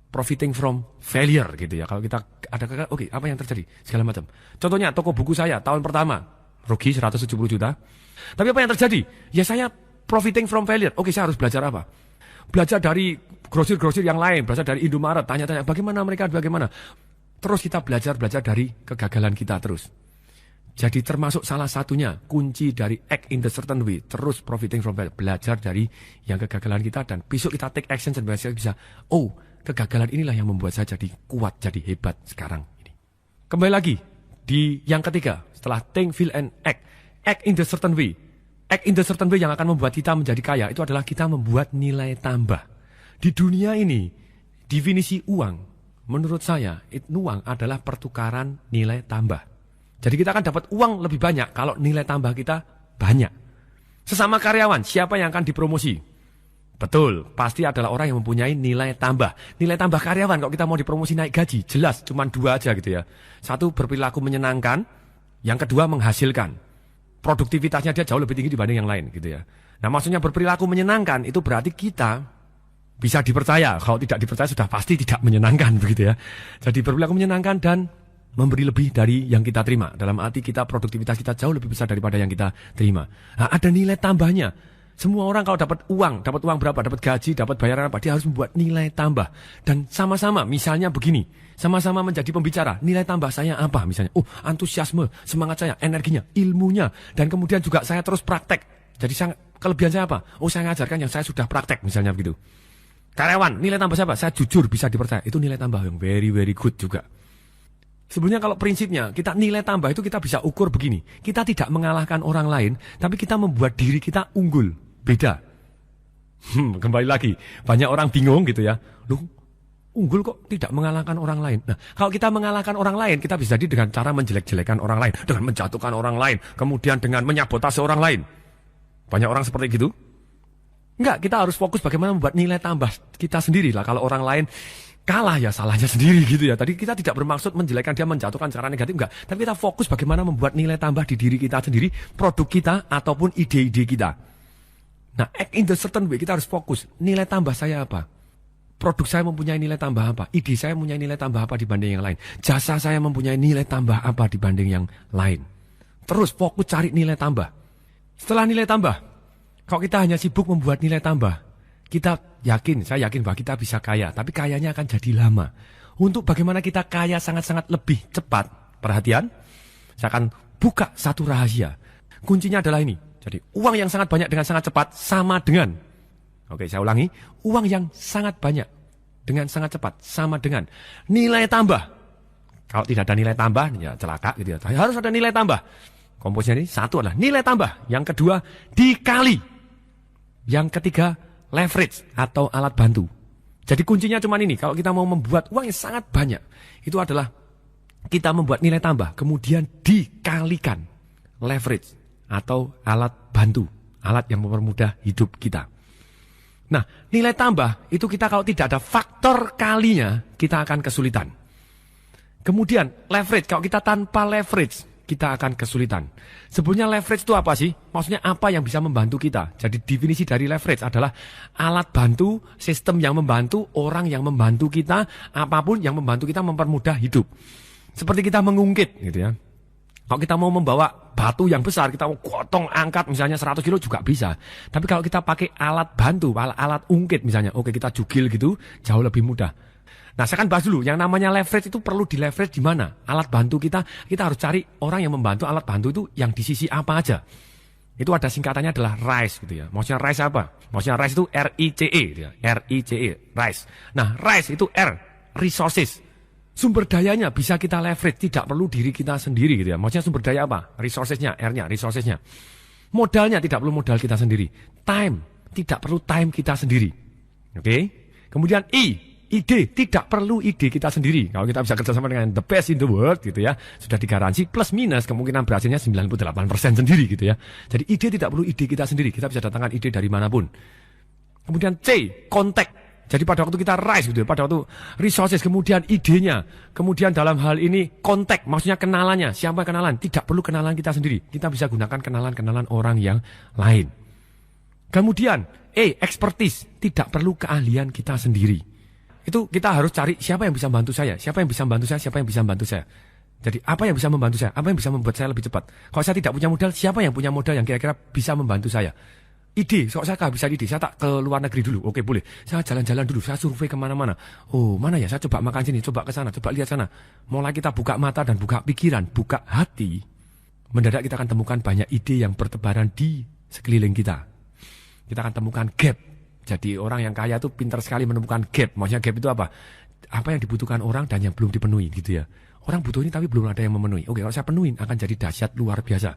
Profiting from failure, gitu ya. Kalau kita ada kegagalan, oke, apa yang terjadi? Segala macam. Contohnya, toko buku saya tahun pertama, rugi 170 juta. Tapi apa yang terjadi? Ya saya profiting from failure. Oke, saya harus belajar apa? Belajar dari grosir-grosir yang lain, belajar dari Indomaret, tanya-tanya bagaimana mereka, bagaimana. Terus kita belajar dari kegagalan kita terus. Jadi termasuk salah satunya kunci dari act in the certain way, terus profiting from failure, belajar dari yang kegagalan kita dan besok kita take action dan bisa, oh kegagalan inilah yang membuat saya jadi kuat, jadi hebat sekarang ini. Kembali lagi di yang ketiga, setelah think, feel, and act in the certain way. Act in the certain way yang akan membuat kita menjadi kaya itu adalah kita membuat nilai tambah. Di dunia ini, definisi uang, menurut saya, uang adalah pertukaran nilai tambah. Jadi kita akan dapat uang lebih banyak kalau nilai tambah kita banyak. Sesama karyawan, siapa yang akan dipromosi? Betul, pasti adalah orang yang mempunyai nilai tambah. Nilai tambah karyawan, kalau kita mau dipromosi naik gaji, jelas cuma dua aja gitu ya. Satu, berperilaku menyenangkan, yang kedua, menghasilkan. Produktivitasnya dia jauh lebih tinggi dibanding yang lain gitu ya. Nah maksudnya berperilaku menyenangkan itu berarti kita bisa dipercaya. Kalau tidak dipercaya sudah pasti tidak menyenangkan begitu ya. Jadi berperilaku menyenangkan dan memberi lebih dari yang kita terima. Dalam arti kita produktivitas kita jauh lebih besar daripada yang kita terima. Nah ada nilai tambahnya. Semua orang kalau dapat uang berapa, dapat gaji, dapat bayaran apa, dia harus membuat nilai tambah. Dan sama-sama, misalnya begini, sama-sama menjadi pembicara, nilai tambah saya apa misalnya? Oh, antusiasme, semangat saya, energinya, ilmunya, dan kemudian juga saya terus praktek. Jadi kelebihan saya apa? Oh, saya ngajarkan yang saya sudah praktek, misalnya begitu. Karyawan, nilai tambah siapa? Saya jujur, bisa dipercaya. Itu nilai tambah yang very, very good juga. Sebenarnya kalau prinsipnya, kita nilai tambah itu kita bisa ukur begini. Kita tidak mengalahkan orang lain, tapi kita membuat diri kita unggul. Beda. Kembali lagi, banyak orang bingung gitu ya. Loh, unggul kok tidak mengalahkan orang lain. Nah, kalau kita mengalahkan orang lain, kita bisa jadi dengan cara menjelek-jelekan orang lain, dengan menjatuhkan orang lain, kemudian dengan menyabotase orang lain. Banyak orang seperti gitu. Enggak, kita harus fokus bagaimana membuat nilai tambah kita sendiri lah. Kalau orang lain kalah ya salahnya sendiri gitu ya. Tadi kita tidak bermaksud menjelekkan dia, menjatuhkan secara negatif, enggak. Tapi kita fokus bagaimana membuat nilai tambah di diri kita sendiri, produk kita ataupun ide-ide kita. Nah, act in the certain way, kita harus fokus. Nilai tambah saya apa? Produk saya mempunyai nilai tambah apa? Ide saya mempunyai nilai tambah apa dibanding yang lain? Jasa saya mempunyai nilai tambah apa dibanding yang lain? Terus fokus cari nilai tambah. Setelah nilai tambah, kalau kita hanya sibuk membuat nilai tambah, saya yakin bahwa kita bisa kaya, tapi kayanya akan jadi lama. Untuk bagaimana kita kaya sangat-sangat lebih cepat, perhatian, saya akan buka satu rahasia. Kuncinya adalah ini. Jadi uang yang sangat banyak dengan sangat cepat sama dengan, oke saya ulangi, uang yang sangat banyak dengan sangat cepat sama dengan nilai tambah. Kalau tidak ada nilai tambah, ya celaka gitu ya. Harus ada nilai tambah. Komposisinya ini satu adalah nilai tambah, yang kedua dikali, yang ketiga leverage atau alat bantu. Jadi kuncinya cuma ini, kalau kita mau membuat uang yang sangat banyak, itu adalah kita membuat nilai tambah, kemudian dikalikan leverage atau alat bantu, alat yang mempermudah hidup kita. Nah, nilai tambah itu kita kalau tidak ada faktor kalinya, kita akan kesulitan. Kemudian leverage, kalau kita tanpa leverage, kita akan kesulitan. Sebenarnya leverage itu apa sih? Maksudnya apa yang bisa membantu kita? Jadi definisi dari leverage adalah alat bantu, sistem yang membantu, orang yang membantu kita, apapun yang membantu kita mempermudah hidup. Seperti kita mengungkit gitu ya. Kalau kita mau membawa batu yang besar, kita mau gotong angkat misalnya 100 kilo juga bisa. Tapi kalau kita pakai alat bantu, alat ungkit misalnya, oke kita jugil gitu, jauh lebih mudah. Nah saya akan bahas dulu, yang namanya leverage itu perlu di leverage di mana? Alat bantu kita harus cari orang yang membantu alat bantu itu yang di sisi apa aja. Itu ada singkatannya adalah RISE gitu ya. Maksudnya RISE apa? Maksudnya RISE itu R-I-C-E gitu ya. R-I-C-E, RISE. Nah RISE itu R, resources. Sumber dayanya bisa kita leverage, tidak perlu diri kita sendiri gitu ya. Maksudnya sumber daya apa? Resourcesnya, R-nya, resourcesnya. Modalnya tidak perlu modal kita sendiri. Time, tidak perlu time kita sendiri. Oke? Kemudian ide, tidak perlu ide kita sendiri. Kalau kita bisa kerjasama dengan the best in the world gitu ya, sudah digaransi plus minus kemungkinan berhasilnya 98% sendiri gitu ya. Jadi ide tidak perlu ide kita sendiri, kita bisa datangkan ide dari manapun. Kemudian C, kontak. Jadi pada waktu kita rise gitu, pada waktu resources, kemudian idenya, kemudian dalam hal ini kontak, maksudnya kenalannya, siapa kenalan? Tidak perlu kenalan kita sendiri, kita bisa gunakan kenalan-kenalan orang yang lain. Kemudian, expertise, tidak perlu keahlian kita sendiri. Itu kita harus cari siapa yang bisa bantu saya, siapa yang bisa bantu saya, siapa yang bisa bantu saya. Jadi apa yang bisa membantu saya, apa yang bisa membuat saya lebih cepat. Kalau saya tidak punya modal, siapa yang punya modal yang kira-kira bisa membantu saya. Ide, kalau saya kehabisan ide, saya tak ke luar negeri dulu, oke boleh. Saya jalan-jalan dulu, saya survei kemana-mana. Oh mana ya, saya coba makan sini, coba ke sana, coba lihat sana. Mulai kita buka mata dan buka pikiran, buka hati. Mendadak kita akan temukan banyak ide yang bertebaran di sekeliling kita. Kita akan temukan gap. Jadi orang yang kaya itu pintar sekali menemukan gap. Maksudnya gap itu apa? Apa yang dibutuhkan orang dan yang belum dipenuhi gitu ya. Orang butuh ini tapi belum ada yang memenuhi. Oke, kalau saya penuhin akan jadi dahsyat luar biasa.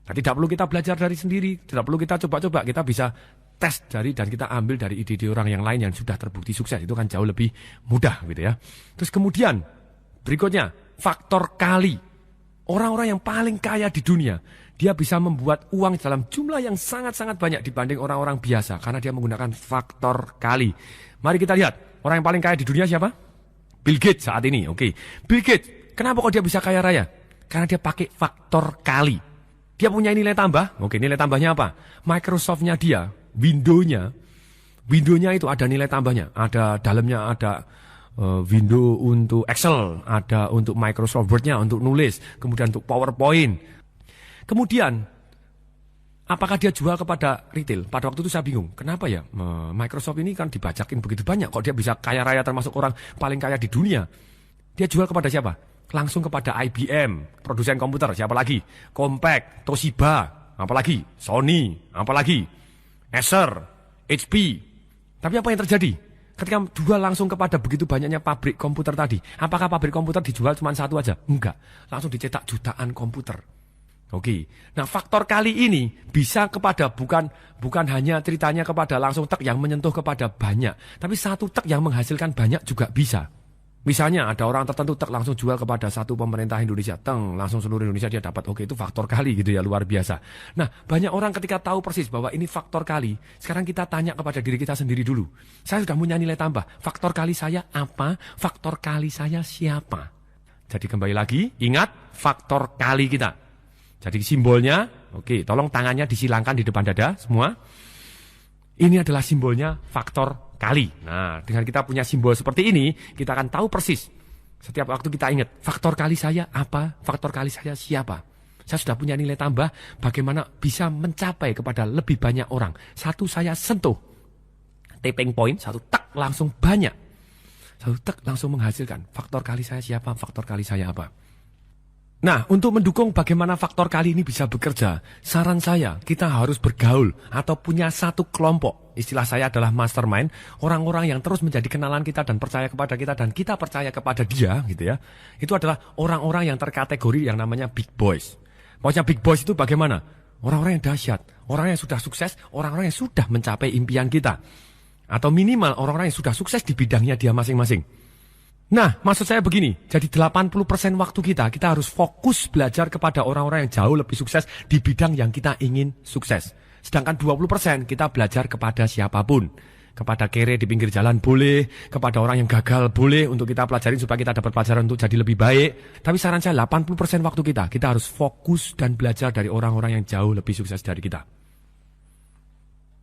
Nah, tidak perlu kita belajar dari sendiri, tidak perlu kita coba-coba, kita bisa tes dari dan kita ambil dari ide-ide orang yang lain yang sudah terbukti sukses. Itu kan jauh lebih mudah gitu ya. Terus kemudian berikutnya, faktor kali. Orang-orang yang paling kaya di dunia, dia bisa membuat uang dalam jumlah yang sangat-sangat banyak dibanding orang-orang biasa karena dia menggunakan faktor kali. Mari kita lihat, orang yang paling kaya di dunia siapa? Bill Gates saat ini. Oke. Bill Gates, kenapa kok dia bisa kaya raya? Karena dia pakai faktor kali. Dia punya nilai tambah. Oke, nilai tambahnya apa? Microsoft-nya dia, Windows-nya itu ada nilai tambahnya. Ada dalamnya ada window untuk Excel, ada untuk Microsoft Word-nya untuk nulis, kemudian untuk PowerPoint. Kemudian apakah dia jual kepada retail? Pada waktu itu saya bingung. Kenapa ya? Microsoft ini kan dibajakin begitu banyak. Kok dia bisa kaya raya termasuk orang paling kaya di dunia? Dia jual kepada siapa? Langsung kepada IBM, produsen komputer, siapa lagi? Compaq, Toshiba, apalagi? Sony, apalagi? Acer, HP. Tapi apa yang terjadi? Ketika jual langsung kepada begitu banyaknya pabrik komputer tadi, apakah pabrik komputer dijual cuma satu aja? Enggak, langsung dicetak jutaan komputer. Oke, nah faktor kali ini bisa kepada bukan hanya ceritanya kepada langsung tek yang menyentuh kepada banyak, tapi satu tek yang menghasilkan banyak juga bisa. Misalnya ada orang tertentu langsung jual kepada satu pemerintah Indonesia, langsung seluruh Indonesia dia dapat. Oke, itu faktor kali gitu ya, luar biasa. Nah, banyak orang ketika tahu persis bahwa ini faktor kali, sekarang kita tanya kepada diri kita sendiri dulu. Saya sudah punya nilai tambah, faktor kali saya apa? Faktor kali saya siapa? Jadi kembali lagi, ingat faktor kali kita. Jadi simbolnya, oke, tolong tangannya disilangkan di depan dada semua. Ini adalah simbolnya faktor kali. Nah, dengan kita punya simbol seperti ini, kita akan tahu persis. Setiap waktu kita ingat, faktor kali saya apa? Faktor kali saya siapa? Saya sudah punya nilai tambah, bagaimana bisa mencapai kepada lebih banyak orang. Satu saya sentuh, tapping point, satu tak langsung banyak. Satu tak langsung menghasilkan. Faktor kali saya siapa? Faktor kali saya apa? Nah, untuk mendukung bagaimana faktor kali ini bisa bekerja, saran saya, kita harus bergaul atau punya satu kelompok. Istilah saya adalah mastermind, orang-orang yang terus menjadi kenalan kita dan percaya kepada kita dan kita percaya kepada dia, gitu ya. Itu adalah orang-orang yang terkategori yang namanya big boys. Maksudnya big boys itu bagaimana? Orang-orang yang dahsyat, orang yang sudah sukses, orang-orang yang sudah mencapai impian kita. Atau minimal orang-orang yang sudah sukses di bidangnya dia masing-masing. Nah, maksud saya begini, jadi 80% waktu kita harus fokus belajar kepada orang-orang yang jauh lebih sukses di bidang yang kita ingin sukses. Sedangkan 20% kita belajar kepada siapapun. Kepada kere di pinggir jalan boleh, kepada orang yang gagal boleh untuk kita pelajarin supaya kita dapat pelajaran untuk jadi lebih baik. Tapi saran saya 80% waktu kita harus fokus dan belajar dari orang-orang yang jauh lebih sukses dari kita.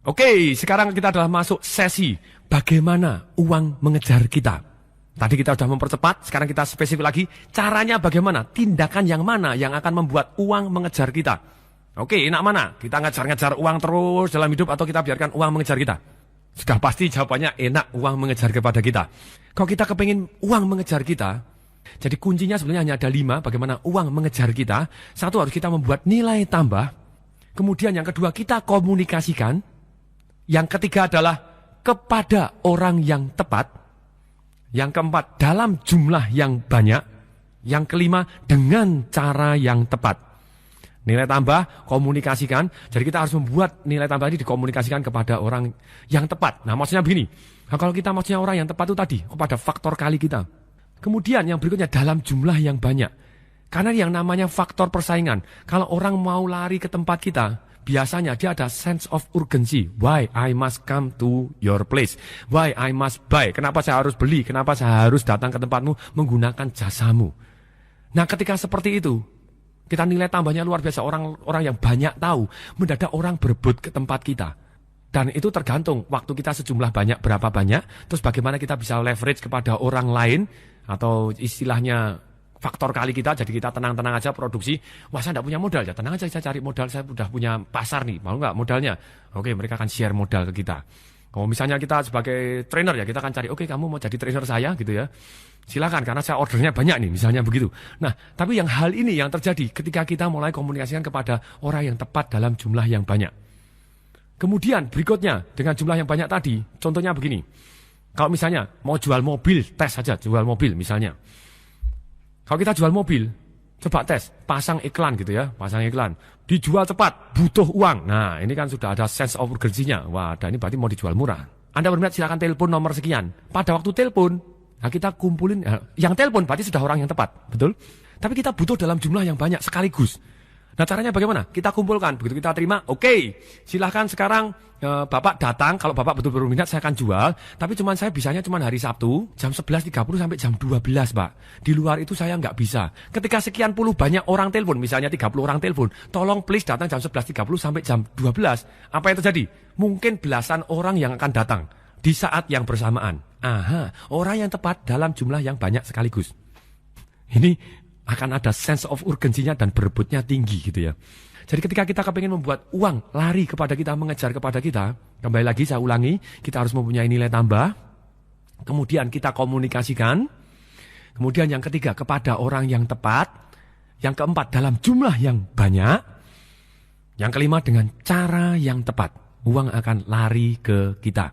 Oke, sekarang kita adalah masuk sesi bagaimana uang mengejar kita. Tadi kita sudah mempercepat, sekarang kita spesifik lagi. Caranya bagaimana? Tindakan yang mana yang akan membuat uang mengejar kita? Oke, enak mana? Kita ngejar-ngejar uang terus dalam hidup atau kita biarkan uang mengejar kita? Sudah pasti jawabannya enak uang mengejar kepada kita. Kalau kita kepingin uang mengejar kita, jadi kuncinya sebenarnya hanya ada 5 bagaimana uang mengejar kita. Satu, harus kita membuat nilai tambah. Kemudian yang kedua, kita komunikasikan. Yang ketiga adalah kepada orang yang tepat. Yang keempat, dalam jumlah yang banyak. Yang kelima, dengan cara yang tepat. Nilai tambah, komunikasikan. Jadi kita harus membuat nilai tambah ini dikomunikasikan kepada orang yang tepat. Nah, maksudnya begini. Nah, kalau kita maksudnya orang yang tepat itu tadi, kepada faktor kali kita. Kemudian yang berikutnya, dalam jumlah yang banyak. Karena yang namanya faktor persaingan. Kalau orang mau lari ke tempat kita, biasanya dia ada sense of urgency. Why I must come to your place? Why I must buy? Kenapa saya harus beli? Kenapa saya harus datang ke tempatmu menggunakan jasamu? Nah, ketika seperti itu, kita nilai tambahnya luar biasa. Orang yang banyak tahu, mendadak orang berebut ke tempat kita. Dan itu tergantung waktu kita sejumlah banyak, berapa banyak. Terus bagaimana kita bisa leverage kepada orang lain. Atau istilahnya faktor kali kita, jadi kita tenang-tenang aja produksi. Wah, saya tidak punya modal, ya tenang aja, saya cari modal. Saya sudah punya pasar nih, mau nggak modalnya? Oke, mereka akan share modal ke kita. Kalau misalnya kita sebagai trainer ya, kita akan cari, oke, kamu mau jadi trainer saya gitu ya. Silakan, karena saya ordernya banyak nih, misalnya begitu. Nah, tapi yang hal ini yang terjadi ketika kita mulai komunikasikan kepada orang yang tepat dalam jumlah yang banyak. Kemudian berikutnya, dengan jumlah yang banyak tadi, contohnya begini. Kalau misalnya mau jual mobil, tes saja jual mobil misalnya. Kalau kita jual mobil, coba tes, pasang iklan gitu ya, pasang iklan. Dijual cepat, butuh uang. Nah, ini kan sudah ada sense of urgency-nya. Wah, ini berarti mau dijual murah. Anda berminat, silakan telepon nomor sekian. Pada waktu telepon, nah kita kumpulin, yang telepon berarti sudah orang yang tepat, betul? Tapi kita butuh dalam jumlah yang banyak sekaligus. Nah, caranya bagaimana? Kita kumpulkan, begitu kita terima, oke, silahkan sekarang Bapak datang, kalau Bapak betul-betul minat saya akan jual, tapi saya bisanya cuma hari Sabtu, jam 11.30 sampai jam 12, Pak. Di luar itu saya nggak bisa. Ketika sekian puluh banyak orang telepon, misalnya 30 orang telepon, tolong please datang jam 11.30 sampai jam 12. Apa yang terjadi? Mungkin belasan orang yang akan datang di saat yang bersamaan. Aha, orang yang tepat dalam jumlah yang banyak sekaligus. Ini akan ada sense of urgensinya dan berebutnya tinggi gitu ya. Jadi ketika kita kepingin membuat uang lari kepada kita, mengejar kepada kita, kembali lagi saya ulangi, kita harus mempunyai nilai tambah, kemudian kita komunikasikan, kemudian yang ketiga kepada orang yang tepat, yang keempat dalam jumlah yang banyak, yang kelima dengan cara yang tepat, uang akan lari ke kita.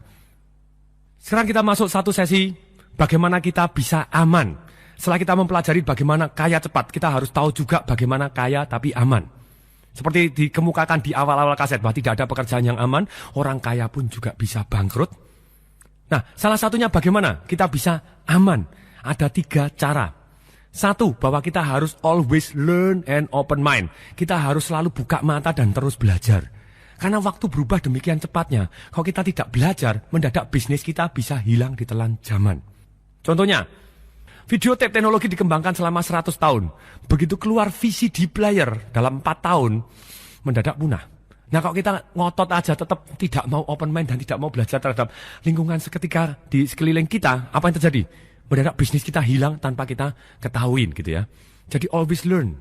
Sekarang kita masuk satu sesi, bagaimana kita bisa aman. Setelah kita mempelajari bagaimana kaya cepat, kita harus tahu juga bagaimana kaya tapi aman. Seperti dikemukakan di awal-awal kaset, bahwa tidak ada pekerjaan yang aman, orang kaya pun juga bisa bangkrut. Nah, salah satunya bagaimana kita bisa aman? Ada 3 cara. 1, bahwa kita harus always learn and open mind. Kita harus selalu buka mata dan terus belajar. Karena waktu berubah demikian cepatnya. Kalau kita tidak belajar, mendadak bisnis kita bisa hilang di telan zaman. Contohnya, video tape teknologi dikembangkan selama 100 tahun. Begitu keluar VCD player dalam 4 tahun, mendadak punah. Nah, kalau kita ngotot aja tetap tidak mau open mind dan tidak mau belajar terhadap lingkungan seketika di sekeliling kita, apa yang terjadi? Mendadak bisnis kita hilang tanpa kita ketahuin gitu ya. Jadi always learn.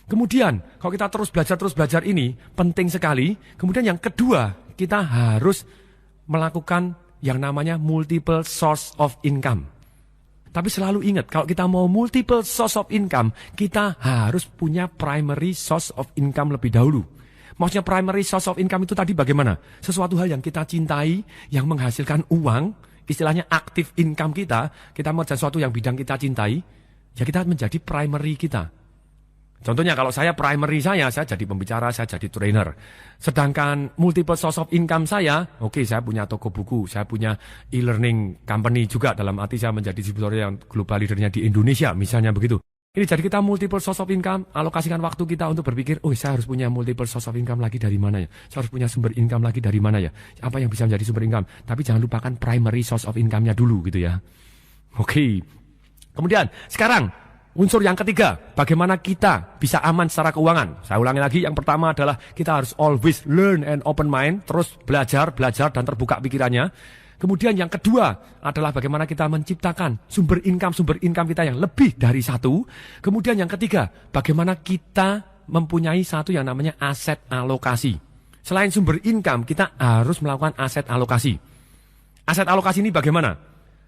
Kemudian, kalau kita terus belajar ini penting sekali. Kemudian yang kedua, kita harus melakukan yang namanya multiple source of income. Tapi selalu ingat, kalau kita mau multiple source of income, kita harus punya primary source of income lebih dahulu. Maksudnya primary source of income itu tadi bagaimana? Sesuatu hal yang kita cintai, yang menghasilkan uang, istilahnya active income kita mengerjakan sesuatu yang bidang kita cintai, ya kita menjadi primary kita. Contohnya kalau saya primary saya jadi pembicara, saya jadi trainer. Sedangkan multiple source of income saya saya punya toko buku, saya punya e-learning company juga, dalam arti saya menjadi distributor yang global leadernya di Indonesia, misalnya begitu. Ini jadi kita multiple source of income, alokasikan waktu kita untuk berpikir, saya harus punya multiple source of income lagi dari mana ya? Saya harus punya sumber income lagi dari mana ya? Apa yang bisa menjadi sumber income? Tapi jangan lupakan primary source of income-nya dulu gitu ya. Kemudian sekarang unsur yang ketiga, bagaimana kita bisa aman secara keuangan. Saya ulangi lagi, yang pertama adalah kita harus always learn and open mind, terus belajar dan terbuka pikirannya. Kemudian yang kedua adalah bagaimana kita menciptakan sumber income kita yang lebih dari satu. Kemudian yang ketiga, bagaimana kita mempunyai satu yang namanya aset alokasi. Selain sumber income, kita harus melakukan aset alokasi. Aset alokasi ini bagaimana?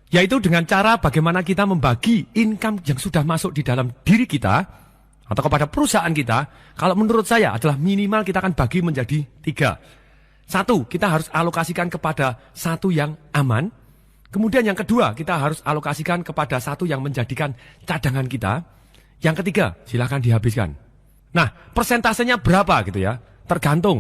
Yaitu dengan cara bagaimana kita membagi income yang sudah masuk di dalam diri kita atau kepada perusahaan kita. Kalau menurut saya adalah minimal kita akan bagi menjadi 3. 1, kita harus alokasikan kepada satu yang aman. Kemudian yang kedua, kita harus alokasikan kepada satu yang menjadikan cadangan kita. Yang ketiga, silakan dihabiskan. Nah, persentasenya berapa gitu ya?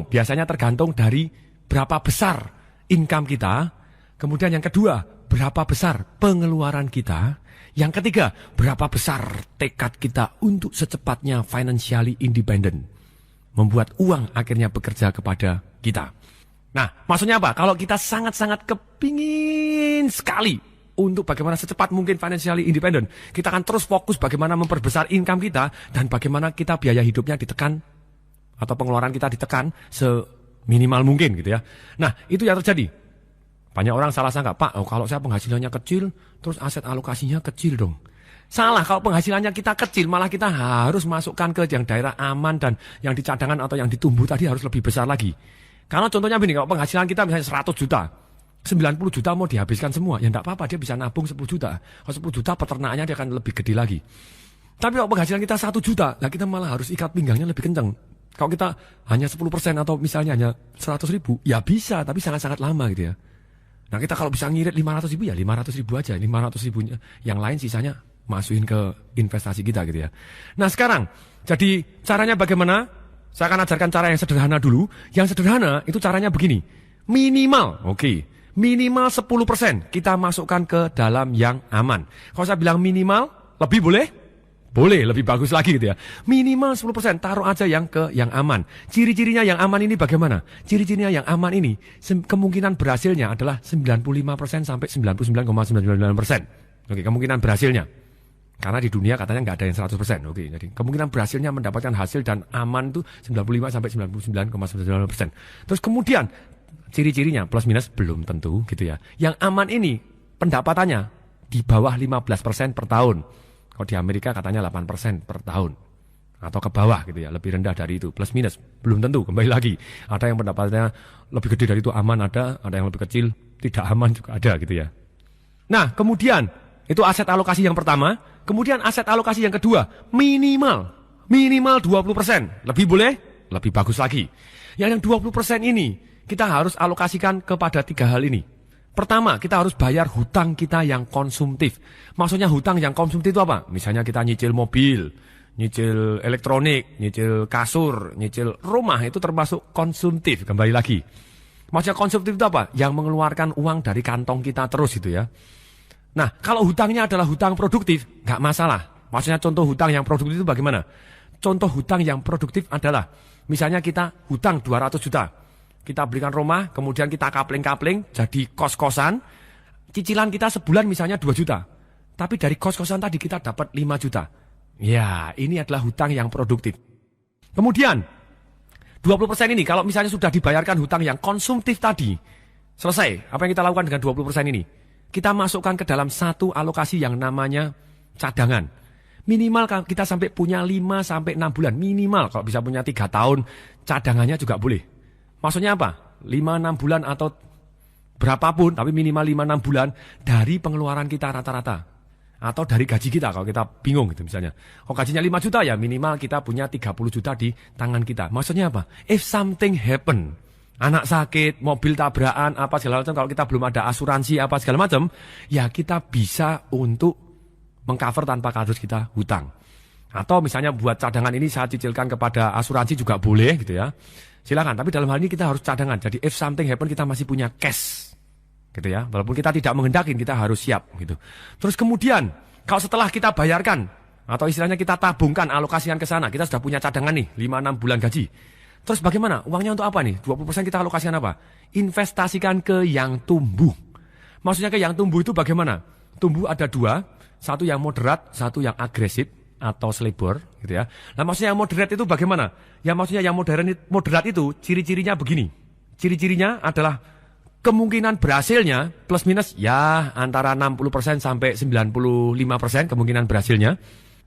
Biasanya tergantung dari berapa besar income kita. Kemudian yang kedua, berapa besar pengeluaran kita. Yang ketiga, berapa besar tekad kita untuk secepatnya financially independent. membuat uang akhirnya bekerja kepada kita. Nah, maksudnya apa? Kalau kita sangat-sangat kepingin sekali untuk bagaimana secepat mungkin financially independent, kita akan terus fokus bagaimana memperbesar income kita dan bagaimana kita biaya hidupnya ditekan atau pengeluaran kita ditekan seminimal mungkin gitu ya. Nah, itu yang terjadi. Banyak orang salah sangka, Pak, kalau saya penghasilannya kecil, terus aset alokasinya kecil dong. Salah, kalau penghasilannya kita kecil, malah kita harus masukkan ke yang daerah aman dan yang di cadangan atau yang ditumbuh tadi harus lebih besar lagi. Karena contohnya begini, kalau penghasilan kita misalnya 100 juta, 90 juta mau dihabiskan semua, ya enggak apa-apa, dia bisa nabung 10 juta. Kalau 10 juta peternaknya dia akan lebih gede lagi. Tapi kalau penghasilan kita 1 juta, nah kita malah harus ikat pinggangnya lebih kencang. Kalau kita hanya 10% atau misalnya hanya 100 ribu, ya bisa, tapi sangat-sangat lama gitu ya. Nah kita kalau bisa ngirit 500 ribu, ya 500 ribu aja, 500 ribunya. Yang lain sisanya masukin ke investasi kita gitu ya. Nah sekarang, jadi caranya bagaimana? Saya akan ajarkan cara yang sederhana dulu. Yang sederhana itu caranya begini. Minimal, minimal 10% kita masukkan ke dalam yang aman. Kalau saya bilang minimal, lebih boleh? Boleh, lebih bagus lagi gitu ya. Minimal 10% taruh aja yang ke yang aman. Ciri-cirinya yang aman ini bagaimana? Ciri-cirinya yang aman ini, kemungkinan berhasilnya adalah 95% sampai 99,99%. Oke, kemungkinan berhasilnya. Karena di dunia katanya nggak ada yang 100%. Oke, jadi kemungkinan berhasilnya mendapatkan hasil dan aman itu 95 sampai 99,99%. Terus kemudian ciri-cirinya plus minus belum tentu gitu ya. Yang aman ini pendapatannya di bawah 15% per tahun. Kalau di Amerika katanya 8% per tahun. Atau ke bawah gitu ya, lebih rendah dari itu. Plus minus belum tentu, kembali lagi. Ada yang pendapatannya lebih gede dari itu aman ada yang lebih kecil tidak aman juga ada gitu ya. Nah, kemudian itu aset alokasi yang pertama. Kemudian aset alokasi yang kedua, minimal 20%. Lebih boleh, lebih bagus lagi. Yang 20% ini, kita harus alokasikan kepada 3 hal ini. Pertama, kita harus bayar hutang kita yang konsumtif. Maksudnya hutang yang konsumtif itu apa? Misalnya kita nyicil mobil, nyicil elektronik, nyicil kasur, nyicil rumah, itu termasuk konsumtif, kembali lagi. Maksudnya konsumtif itu apa? Yang mengeluarkan uang dari kantong kita terus itu ya. Nah, kalau hutangnya adalah hutang produktif, nggak masalah. Maksudnya contoh hutang yang produktif itu bagaimana? Contoh hutang yang produktif adalah, misalnya kita hutang 200 juta. Kita belikan rumah, kemudian kita kapling-kapling, jadi kos-kosan. Cicilan kita sebulan misalnya 2 juta. Tapi dari kos-kosan tadi kita dapat 5 juta. Ya, ini adalah hutang yang produktif. Kemudian, 20% ini, kalau misalnya sudah dibayarkan hutang yang konsumtif tadi, selesai. Apa yang kita lakukan dengan 20% ini? Kita masukkan ke dalam satu alokasi yang namanya cadangan. Minimal kita sampai punya 5-6 bulan. Minimal kalau bisa punya 3 tahun, cadangannya juga boleh. Maksudnya apa? 5-6 bulan atau berapapun, tapi minimal 5-6 bulan dari pengeluaran kita rata-rata. Atau dari gaji kita kalau kita bingung gitu misalnya. Kalau gajinya 5 juta ya minimal kita punya 30 juta di tangan kita. Maksudnya apa? If something happen, anak sakit, mobil tabrakan, apa segala macam, kalau kita belum ada asuransi apa segala macam, ya kita bisa untuk mengcover tanpa harus kita hutang. Atau misalnya buat cadangan ini saya cicilkan kepada asuransi juga boleh gitu ya. Silakan, tapi dalam hal ini kita harus cadangan. Jadi if something happen kita masih punya cash. Gitu ya. Walaupun kita tidak menghendaki, kita harus siap gitu. Terus kemudian, kalau setelah kita bayarkan atau istilahnya kita tabungkan, alokasikan ke sana, kita sudah punya cadangan nih 5-6 bulan gaji. Terus bagaimana? Uangnya untuk apa nih? 20% kita alokasikan apa? Investasikan ke yang tumbuh. Maksudnya ke yang tumbuh itu bagaimana? Tumbuh ada 2, satu yang moderat, satu yang agresif atau selebor gitu ya. Nah maksudnya yang moderat itu bagaimana? Ya maksudnya yang moderat itu ciri-cirinya begini. Ciri-cirinya adalah kemungkinan berhasilnya plus minus ya antara 60% sampai 95% kemungkinan berhasilnya.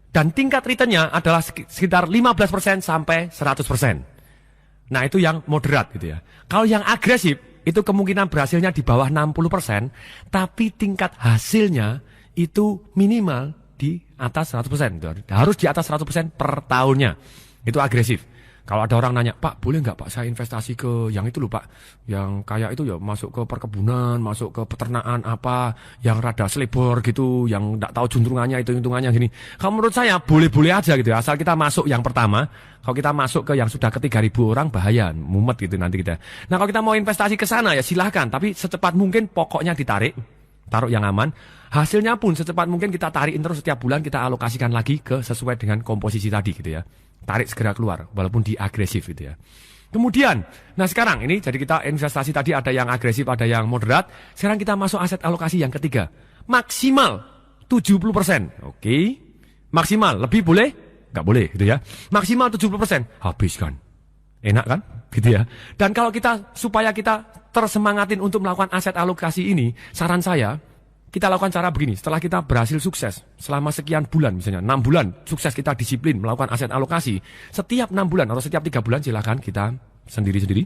Dan tingkat returnnya adalah sekitar 15% sampai 100%. Nah itu yang moderat gitu ya. Kalau yang agresif itu kemungkinan berhasilnya di bawah 60%, tapi tingkat hasilnya itu minimal di atas 100%. Harus di atas 100% per tahunnya. Itu agresif. Kalau ada orang nanya, Pak boleh nggak Pak saya investasi ke yang itu loh Pak, yang kayak itu ya masuk ke perkebunan, masuk ke peternakan apa, yang rada selebor gitu, yang nggak tahu juntrungannya itu hitungannya gini. Kalau menurut saya boleh-boleh aja gitu ya, asal kita masuk yang pertama. Kalau kita masuk ke yang sudah ke 3.000 orang bahaya, mumet gitu nanti kita. Nah kalau kita mau investasi ke sana ya silahkan, tapi secepat mungkin pokoknya ditarik, taruh yang aman. Hasilnya pun secepat mungkin kita tarikin terus setiap bulan, kita alokasikan lagi ke sesuai dengan komposisi tadi gitu ya. tarik segera keluar, walaupun di agresif gitu ya. Kemudian, nah sekarang ini jadi kita investasi tadi ada yang agresif, ada yang moderat. Sekarang kita masuk aset alokasi yang ketiga. Maksimal 70%. Oke. Maksimal, lebih boleh? Nggak boleh gitu ya. Maksimal 70%. Habiskan. Enak kan? Gitu ya. Dan kalau kita, supaya kita tersemangatin untuk melakukan aset alokasi ini, saran saya, kita lakukan cara begini. Setelah kita berhasil sukses, selama sekian bulan misalnya, 6 bulan, sukses kita disiplin melakukan aset alokasi. Setiap 6 bulan atau setiap 3 bulan silakan kita sendiri-sendiri.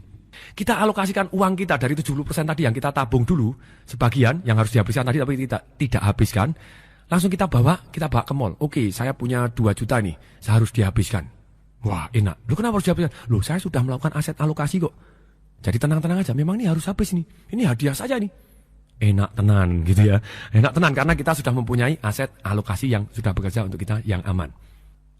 Kita alokasikan uang kita dari 70% tadi yang kita tabung dulu, sebagian yang harus dihabiskan tadi tapi tidak habiskan. Langsung kita bawa ke mall. Oke, saya punya 2 juta nih, saya harus dihabiskan. Wah, enak. Loh kenapa harus dihabiskan? Loh saya sudah melakukan aset alokasi kok. Jadi tenang-tenang aja, memang ini harus habis nih. Ini hadiah saja nih. Enak tenan gitu ya. Enak tenan karena kita sudah mempunyai aset alokasi yang sudah bekerja untuk kita yang aman.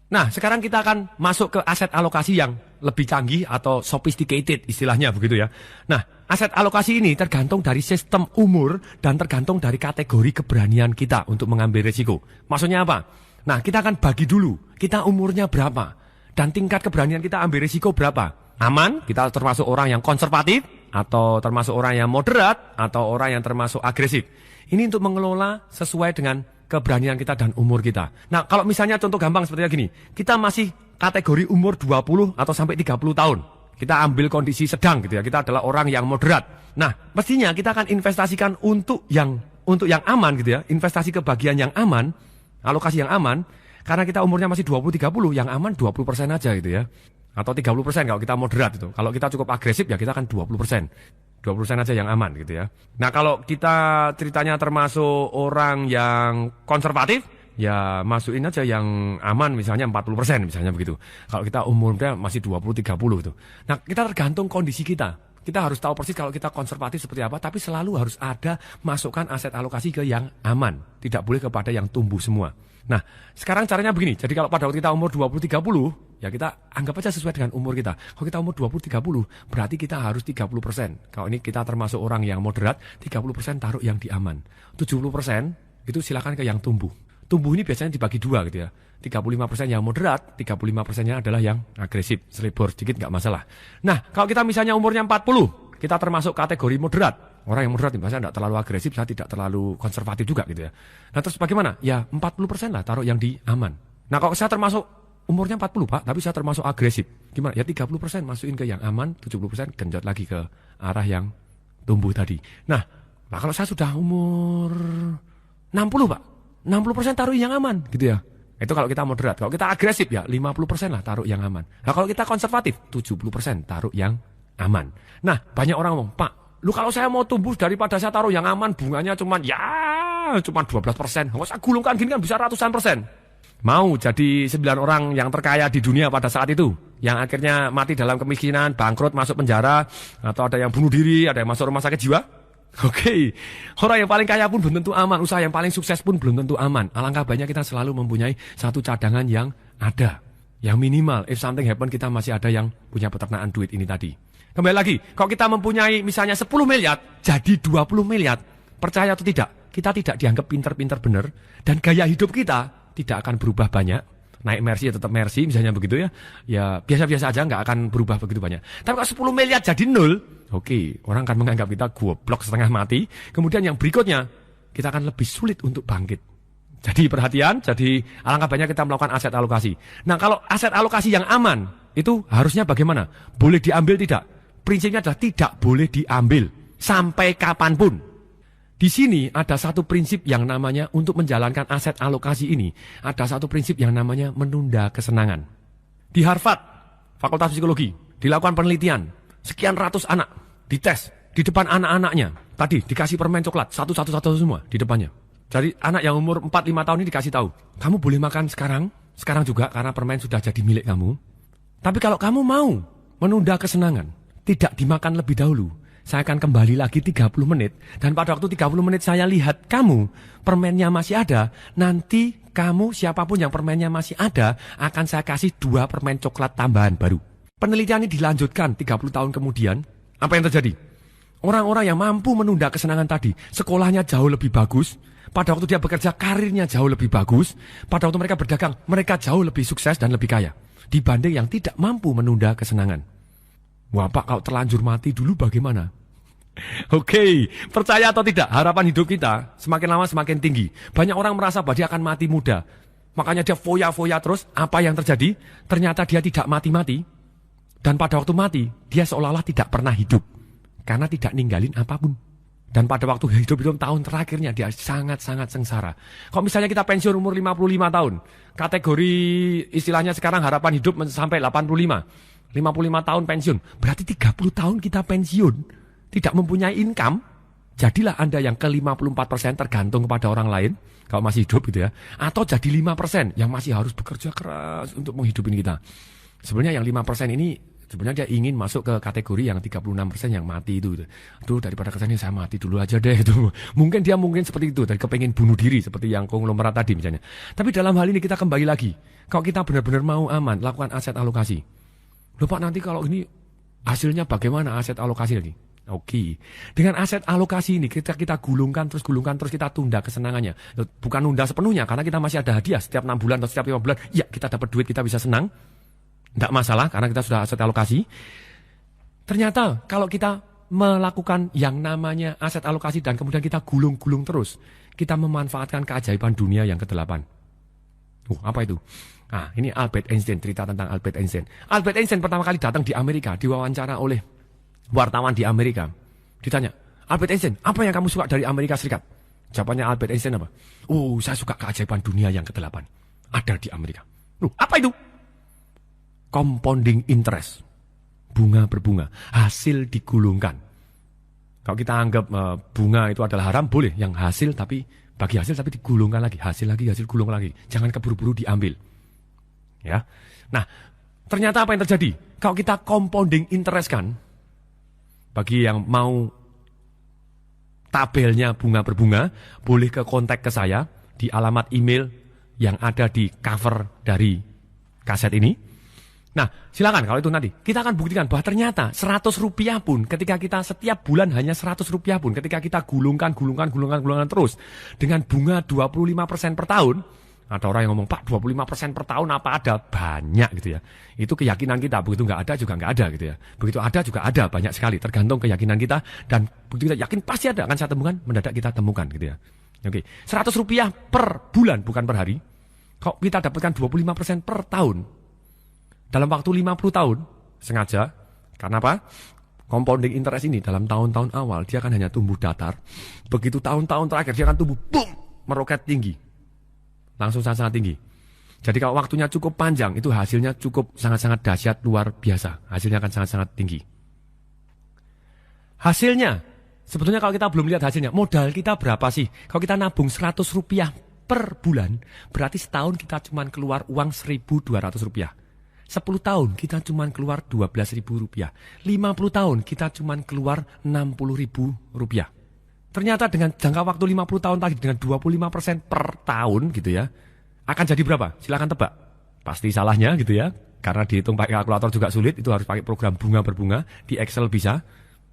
Nah, sekarang kita akan masuk ke aset alokasi yang lebih canggih atau sophisticated istilahnya begitu ya. Nah, aset alokasi ini tergantung dari sistem umur dan tergantung dari kategori keberanian kita untuk mengambil risiko. Maksudnya apa? Nah, kita akan bagi dulu, kita umurnya berapa dan tingkat keberanian kita ambil risiko berapa. Aman, kita termasuk orang yang konservatif, atau termasuk orang yang moderat, atau orang yang termasuk agresif. Ini untuk mengelola sesuai dengan keberanian kita dan umur kita. Nah, kalau misalnya contoh gampang seperti gini, kita masih kategori umur 20 atau sampai 30 tahun. Kita ambil kondisi sedang gitu ya, kita adalah orang yang moderat. Nah, mestinya kita akan investasikan untuk yang aman gitu ya, investasi ke bagian yang aman, alokasi yang aman, karena kita umurnya masih 20-30, yang aman 20% aja gitu ya. Atau 30% kalau kita moderat itu. Kalau kita cukup agresif ya kita akan 20%. 20% aja yang aman gitu ya. Nah kalau kita ceritanya termasuk orang yang konservatif, ya masukin aja yang aman misalnya 40% misalnya begitu. Kalau kita umurnya masih 20-30 itu. Nah kita tergantung kondisi kita. Kita harus tahu persis kalau kita konservatif seperti apa, tapi selalu harus ada masukkan aset alokasi ke yang aman. Tidak boleh kepada yang tumbuh semua. Nah, sekarang caranya begini. Jadi kalau pada waktu kita umur 20-30, ya kita anggap aja sesuai dengan umur kita. Kalau kita umur 20-30, berarti kita harus 30%. Kalau ini kita termasuk orang yang moderat, 30% taruh yang di aman. 70% itu silakan ke yang tumbuh. Tumbuh ini biasanya dibagi dua gitu ya. 35% yang moderat, 35%-nya adalah yang agresif. Selebor sedikit nggak masalah. Nah, kalau kita misalnya umurnya 40, kita termasuk kategori moderat. Orang yang moderat, saya tidak terlalu agresif, saya tidak terlalu konservatif juga gitu ya. Nah terus bagaimana? Ya 40% lah taruh yang di aman. Nah kalau saya termasuk umurnya 40 Pak, tapi saya termasuk agresif. Gimana? Ya 30% masukin ke yang aman, 70% genjot lagi ke arah yang tumbuh tadi. Nah kalau saya sudah umur 60 Pak, 60% taruh yang aman gitu ya. Itu kalau kita moderat. Kalau kita agresif ya 50% lah taruh yang aman. Nah kalau kita konservatif 70% taruh yang aman. Nah banyak orang ngomong, Pak, lu kalau saya mau tumbuh daripada saya taruh yang aman bunganya cuman 12%. Nggak usah gulungkan gini kan bisa ratusan persen. Mau jadi 9 orang yang terkaya di dunia pada saat itu, yang akhirnya mati dalam kemiskinan, bangkrut, masuk penjara, atau ada yang bunuh diri, ada yang masuk rumah sakit jiwa? Oke. Orang yang paling kaya pun belum tentu aman, usaha yang paling sukses pun belum tentu aman. Alangkah baiknya kita selalu mempunyai satu cadangan yang ada, yang minimal. If something happen, kita masih ada yang punya peternakan duit ini tadi. Kembali lagi, kalau kita mempunyai misalnya 10 miliar, jadi 20 miliar, percaya atau tidak, kita tidak dianggap pinter-pinter bener, dan gaya hidup kita tidak akan berubah banyak. Naik Mercy ya tetap Mercy, misalnya begitu ya. Ya biasa-biasa aja, nggak akan berubah begitu banyak. Tapi kalau 10 miliar jadi 0, oke, orang akan menganggap kita goblok setengah mati. Kemudian yang berikutnya, kita akan lebih sulit untuk bangkit. Jadi perhatian, jadi alangkah banyak kita melakukan aset alokasi. Nah kalau aset alokasi yang aman, itu harusnya bagaimana? Boleh diambil tidak? Prinsipnya adalah tidak boleh diambil sampai kapanpun. Di sini ada satu prinsip yang namanya untuk menjalankan aset alokasi ini. Ada satu prinsip yang namanya menunda kesenangan. Di Harvard, Fakultas Psikologi, dilakukan penelitian. Sekian ratus anak dites di depan anak-anaknya. Tadi dikasih permen coklat, satu-satu semua di depannya. Jadi anak yang umur 4-5 tahun ini dikasih tahu. Kamu boleh makan sekarang juga karena permen sudah jadi milik kamu. Tapi kalau kamu mau menunda kesenangan, tidak dimakan lebih dahulu, saya akan kembali lagi 30 menit. Dan pada waktu 30 menit saya lihat kamu, permennya masih ada. Nanti kamu, siapapun yang permennya masih ada, akan saya kasih 2 permen coklat tambahan baru. Penelitian ini dilanjutkan 30 tahun kemudian. Apa yang terjadi? Orang-orang yang mampu menunda kesenangan tadi, sekolahnya jauh lebih bagus. Pada waktu dia bekerja, karirnya jauh lebih bagus. Pada waktu mereka berdagang, mereka jauh lebih sukses dan lebih kaya. dibanding yang tidak mampu menunda kesenangan. Wah Pak, kalau terlanjur mati dulu bagaimana? Oke, percaya atau tidak, harapan hidup kita semakin lama semakin tinggi. Banyak orang merasa bahwa dia akan mati muda. Makanya dia foya-foya terus. Apa yang terjadi? Ternyata dia tidak mati-mati. Dan pada waktu mati, dia seolah-olah tidak pernah hidup. Karena tidak ninggalin apapun. Dan pada waktu hidup itu tahun terakhirnya dia sangat-sangat sengsara. Kalau misalnya kita pensiun umur 55 tahun, kategori istilahnya sekarang harapan hidup sampai 85. 55 tahun pensiun, berarti 30 tahun kita pensiun. Tidak mempunyai income, jadilah Anda yang ke 54% tergantung kepada orang lain. Kalau masih hidup gitu ya. Atau jadi 5% yang masih harus bekerja keras untuk menghidupi kita. Sebenarnya yang 5% ini sebenarnya dia ingin masuk ke kategori yang 36% yang mati itu. Aduh, daripada kesannya saya mati dulu aja deh itu. Mungkin dia seperti itu, dari kepengen bunuh diri seperti yang konglomerat tadi misalnya. Tapi dalam hal ini kita kembali lagi. Kalau kita benar-benar mau aman, lakukan aset alokasi. Loh Pak, nanti kalau ini hasilnya bagaimana aset alokasi lagi? Oke. Dengan aset alokasi ini kita gulungkan terus kita tunda kesenangannya. Bukan nunda sepenuhnya karena kita masih ada hadiah setiap 6 bulan atau setiap 5 bulan. Ya, kita dapat duit, kita bisa senang. Tidak masalah karena kita sudah aset alokasi. Ternyata kalau kita melakukan yang namanya aset alokasi dan kemudian kita gulung-gulung terus, kita memanfaatkan keajaiban dunia yang ke-8. Apa itu? Nah, ini Albert Einstein, cerita tentang Albert Einstein. Albert Einstein pertama kali datang di Amerika, diwawancara oleh wartawan di Amerika. Ditanya, Albert Einstein, apa yang kamu suka dari Amerika Serikat? Jawabannya Albert Einstein apa? Saya suka keajaiban dunia yang ke-8. Ada di Amerika. Apa itu? Compounding interest. Bunga berbunga. Hasil digulungkan. Kalau kita anggap bunga itu adalah haram, boleh. Yang hasil tapi, bagi hasil tapi digulungkan lagi. Hasil gulung lagi. Jangan keburu-buru diambil. Ya. Nah, ternyata apa yang terjadi? Kalau kita compounding interest kan, bagi yang mau tabelnya bunga berbunga, boleh ke kontak ke saya di alamat email yang ada di cover dari kaset ini. Nah, silakan kalau itu nanti. Kita akan buktikan bahwa ternyata 100 rupiah pun, ketika kita setiap bulan hanya 100 rupiah pun, ketika kita gulungkan terus, dengan bunga 25% per tahun, ada orang yang ngomong, Pak 25% per tahun apa ada? Banyak gitu ya. Itu keyakinan kita, begitu nggak ada juga nggak ada gitu ya. Begitu ada juga ada, banyak sekali. Tergantung keyakinan kita dan begitu kita yakin pasti ada, akan saya temukan, mendadak kita temukan gitu ya. Oke, 100 rupiah per bulan, bukan per hari. Kalau kita dapatkan 25% per tahun, dalam waktu 50 tahun, sengaja, karena apa? Compounding interest ini dalam tahun-tahun awal, dia akan hanya tumbuh datar. Begitu tahun-tahun terakhir, dia akan tumbuh, boom, meroket tinggi. Langsung sangat-sangat tinggi. Jadi kalau waktunya cukup panjang, itu hasilnya cukup sangat-sangat dahsyat, luar biasa. Hasilnya akan sangat-sangat tinggi. Hasilnya, sebetulnya kalau kita belum lihat hasilnya, modal kita berapa sih? Kalau kita nabung 100 rupiah per bulan, berarti setahun kita cuma keluar uang 1.200 rupiah. 10 tahun kita cuma keluar 12.000 rupiah. 50 tahun kita cuma keluar 60.000 rupiah. Ternyata dengan jangka waktu 50 tahun tadi dengan 25% per tahun gitu ya, akan jadi berapa? Silakan tebak. Pasti salahnya gitu ya, karena dihitung pakai kalkulator juga sulit, itu harus pakai program bunga berbunga, di Excel bisa.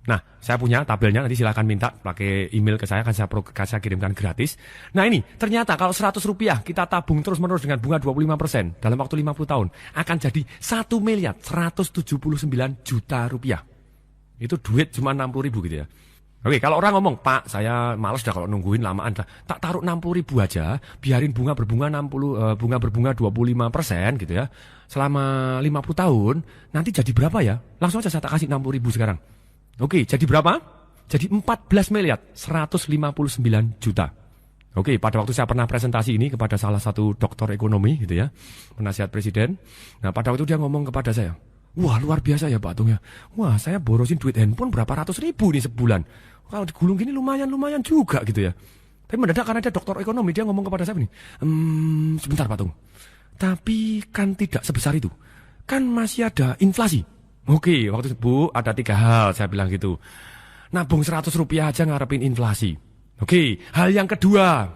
Nah, saya punya tabelnya, nanti silakan minta pakai email ke saya, akan saya kirimkan gratis. Nah ini, ternyata kalau 100 rupiah kita tabung terus-menerus dengan bunga 25% dalam waktu 50 tahun, akan jadi 1.179 juta rupiah. Itu duit cuma 60.000 gitu ya. Oke, kalau orang ngomong, Pak, saya males dah kalau nungguin lamaan dah. Tak taruh 60.000 aja, biarin bunga berbunga 25% gitu ya. Selama 50 tahun, nanti jadi berapa ya? Langsung aja saya tak kasih 60.000 sekarang. Oke, jadi berapa? Jadi 14.159 juta. Oke, pada waktu saya pernah presentasi ini kepada salah satu doktor ekonomi gitu ya, penasihat presiden. Nah, pada waktu dia ngomong kepada saya, wah luar biasa ya Pak Tung ya. Wah, saya borosin duit handphone berapa ratus ribu nih sebulan. Kalau digulung gini lumayan juga gitu ya. Tapi mendadak karena dia dokter ekonomi, dia ngomong kepada saya ini, sebentar Pak Tung, tapi kan tidak sebesar itu. Kan masih ada inflasi. Oke, waktu itu Bu, ada 3 hal saya bilang gitu. Nabung 100 rupiah aja ngarepin inflasi. Oke, hal yang kedua,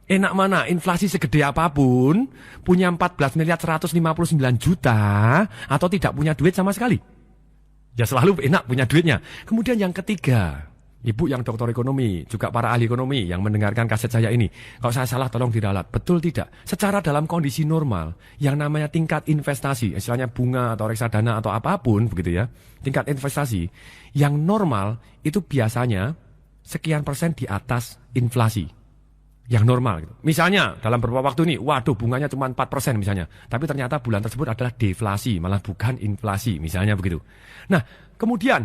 enak mana inflasi segede apapun, punya 14.159 juta, atau tidak punya duit sama sekali. Ya selalu enak punya duitnya. Kemudian yang ketiga, Ibu yang dokter ekonomi, juga para ahli ekonomi yang mendengarkan kaset saya ini. Kalau saya salah tolong diralat. Betul tidak? Secara dalam kondisi normal, yang namanya tingkat investasi, istilahnya bunga atau reksadana atau apapun begitu ya. Tingkat investasi yang normal itu biasanya sekian persen di atas inflasi. Yang normal gitu. Misalnya dalam beberapa waktu ini, waduh bunganya cuma 4% misalnya. Tapi ternyata bulan tersebut adalah deflasi, malah bukan inflasi misalnya begitu. Nah kemudian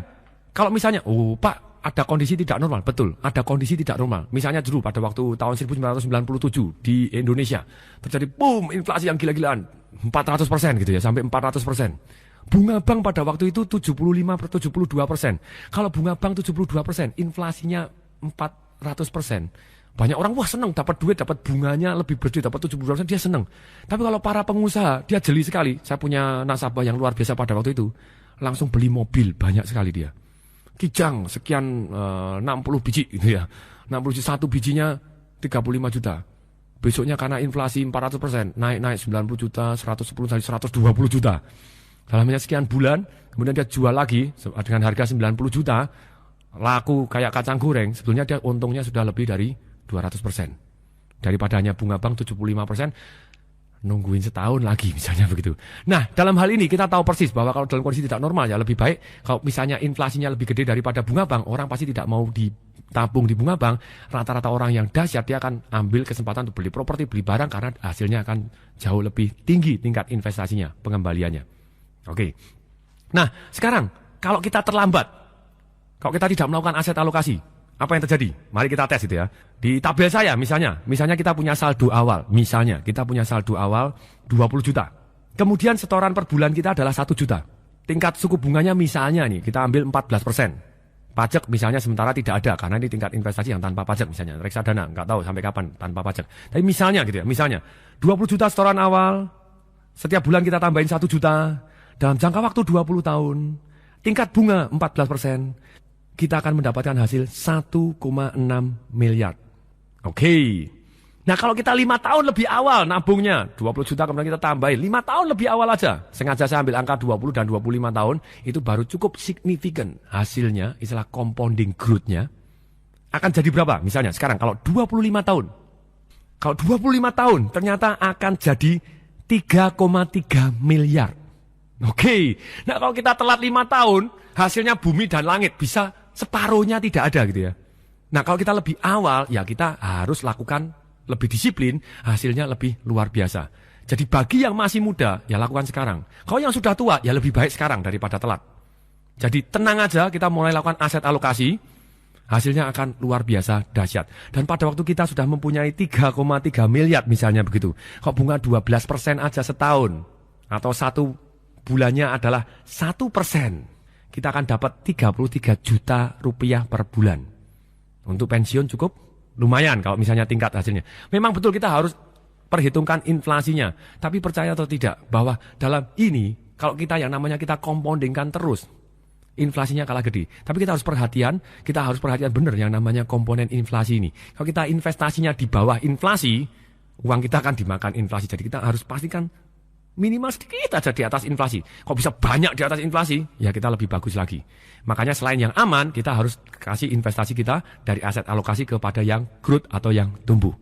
kalau misalnya, oh Pak, ada kondisi tidak normal, betul, ada kondisi tidak normal. Misalnya dulu pada waktu tahun 1997 di Indonesia terjadi boom inflasi yang gila-gilaan 400% gitu ya, sampai 400%. Bunga bank pada waktu itu 75-72%. Kalau bunga bank 72%, inflasinya 400%. Banyak orang wah seneng dapat duit, dapat bunganya lebih gede, dapat 72%, dia seneng. Tapi kalau para pengusaha, dia jeli sekali. Saya punya nasabah yang luar biasa pada waktu itu, langsung beli mobil banyak sekali dia. Kijang sekian 60 biji gitu ya. 60 biji, satu bijinya 35 juta. Besoknya karena inflasi 400%, naik 90 juta, 110 dari 120 juta. Dalamnya sekian bulan, kemudian dia jual lagi dengan harga 90 juta, laku kayak kacang goreng, sebetulnya dia untungnya sudah lebih dari 200%. Daripada hanya bunga bank 75%, nungguin setahun lagi misalnya begitu. Nah dalam hal ini kita tahu persis bahwa kalau dalam kondisi tidak normal ya lebih baik kalau misalnya inflasinya lebih gede daripada bunga bank, orang pasti tidak mau ditabung di bunga bank. Rata-rata orang yang dahsyat dia akan ambil kesempatan untuk beli properti, beli barang karena hasilnya akan jauh lebih tinggi tingkat investasinya, pengembaliannya. Oke. Nah sekarang kalau kita terlambat, kalau kita tidak melakukan aset alokasi, apa yang terjadi? Mari kita tes itu ya. Di tabel saya misalnya kita punya saldo awal, 20 juta. Kemudian setoran per bulan kita adalah 1 juta. Tingkat suku bunganya misalnya nih, kita ambil 14%. Pajak misalnya sementara tidak ada, karena ini tingkat investasi yang tanpa pajak misalnya. Reksadana, nggak tahu sampai kapan tanpa pajak. Tapi misalnya gitu ya, misalnya 20 juta setoran awal, setiap bulan kita tambahin 1 juta, dalam jangka waktu 20 tahun, tingkat bunga 14%, kita akan mendapatkan hasil 1,6 miliar. Oke. Nah kalau kita 5 tahun lebih awal nabungnya, 20 juta kemudian kita tambahin, 5 tahun lebih awal aja. Sengaja saya ambil angka 20 dan 25 tahun, itu baru cukup signifikan hasilnya, istilah compounding growth-nya. Akan jadi berapa? Misalnya sekarang kalau 25 tahun. Kalau 25 tahun ternyata akan jadi 3,3 miliar. Oke. Nah kalau kita telat 5 tahun, hasilnya bumi dan langit, bisa separuhnya tidak ada gitu ya. Nah kalau kita lebih awal, ya kita harus lakukan lebih disiplin, hasilnya lebih luar biasa. Jadi bagi yang masih muda, ya lakukan sekarang. Kalau yang sudah tua, ya lebih baik sekarang daripada telat. Jadi tenang aja, kita mulai lakukan aset alokasi, hasilnya akan luar biasa dahsyat. Dan pada waktu kita sudah mempunyai 3,3 miliar misalnya begitu. Kalau bunga 12% aja setahun, atau satu bulannya adalah 1%. Kita akan dapat 33 juta rupiah per bulan. Untuk pensiun cukup lumayan kalau misalnya tingkat hasilnya. Memang betul kita harus perhitungkan inflasinya. Tapi percaya atau tidak bahwa dalam ini, kalau kita yang namanya kita compoundingkan terus, inflasinya kalah gede. Tapi kita harus perhatian benar yang namanya komponen inflasi ini. Kalau kita investasinya di bawah inflasi, uang kita akan dimakan inflasi. Jadi kita harus pastikan minimal sedikit aja di atas inflasi. Kok bisa banyak di atas inflasi? Ya kita lebih bagus lagi. Makanya selain yang aman, kita harus kasih investasi kita dari aset alokasi kepada yang growth atau yang tumbuh.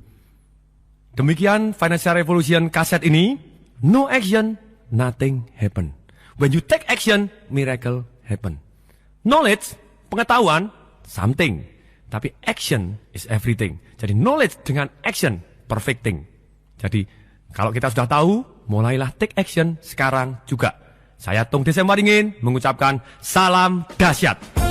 Demikian Financial Revolution kaset ini. No action, nothing happen. When you take action, miracle happen. Knowledge, pengetahuan, something. Tapi action is everything. Jadi knowledge dengan action, perfect thing. Jadi kalau kita sudah tahu, mulailah take action sekarang juga. Saya Tung Desem Waringin mengucapkan salam dahsyat.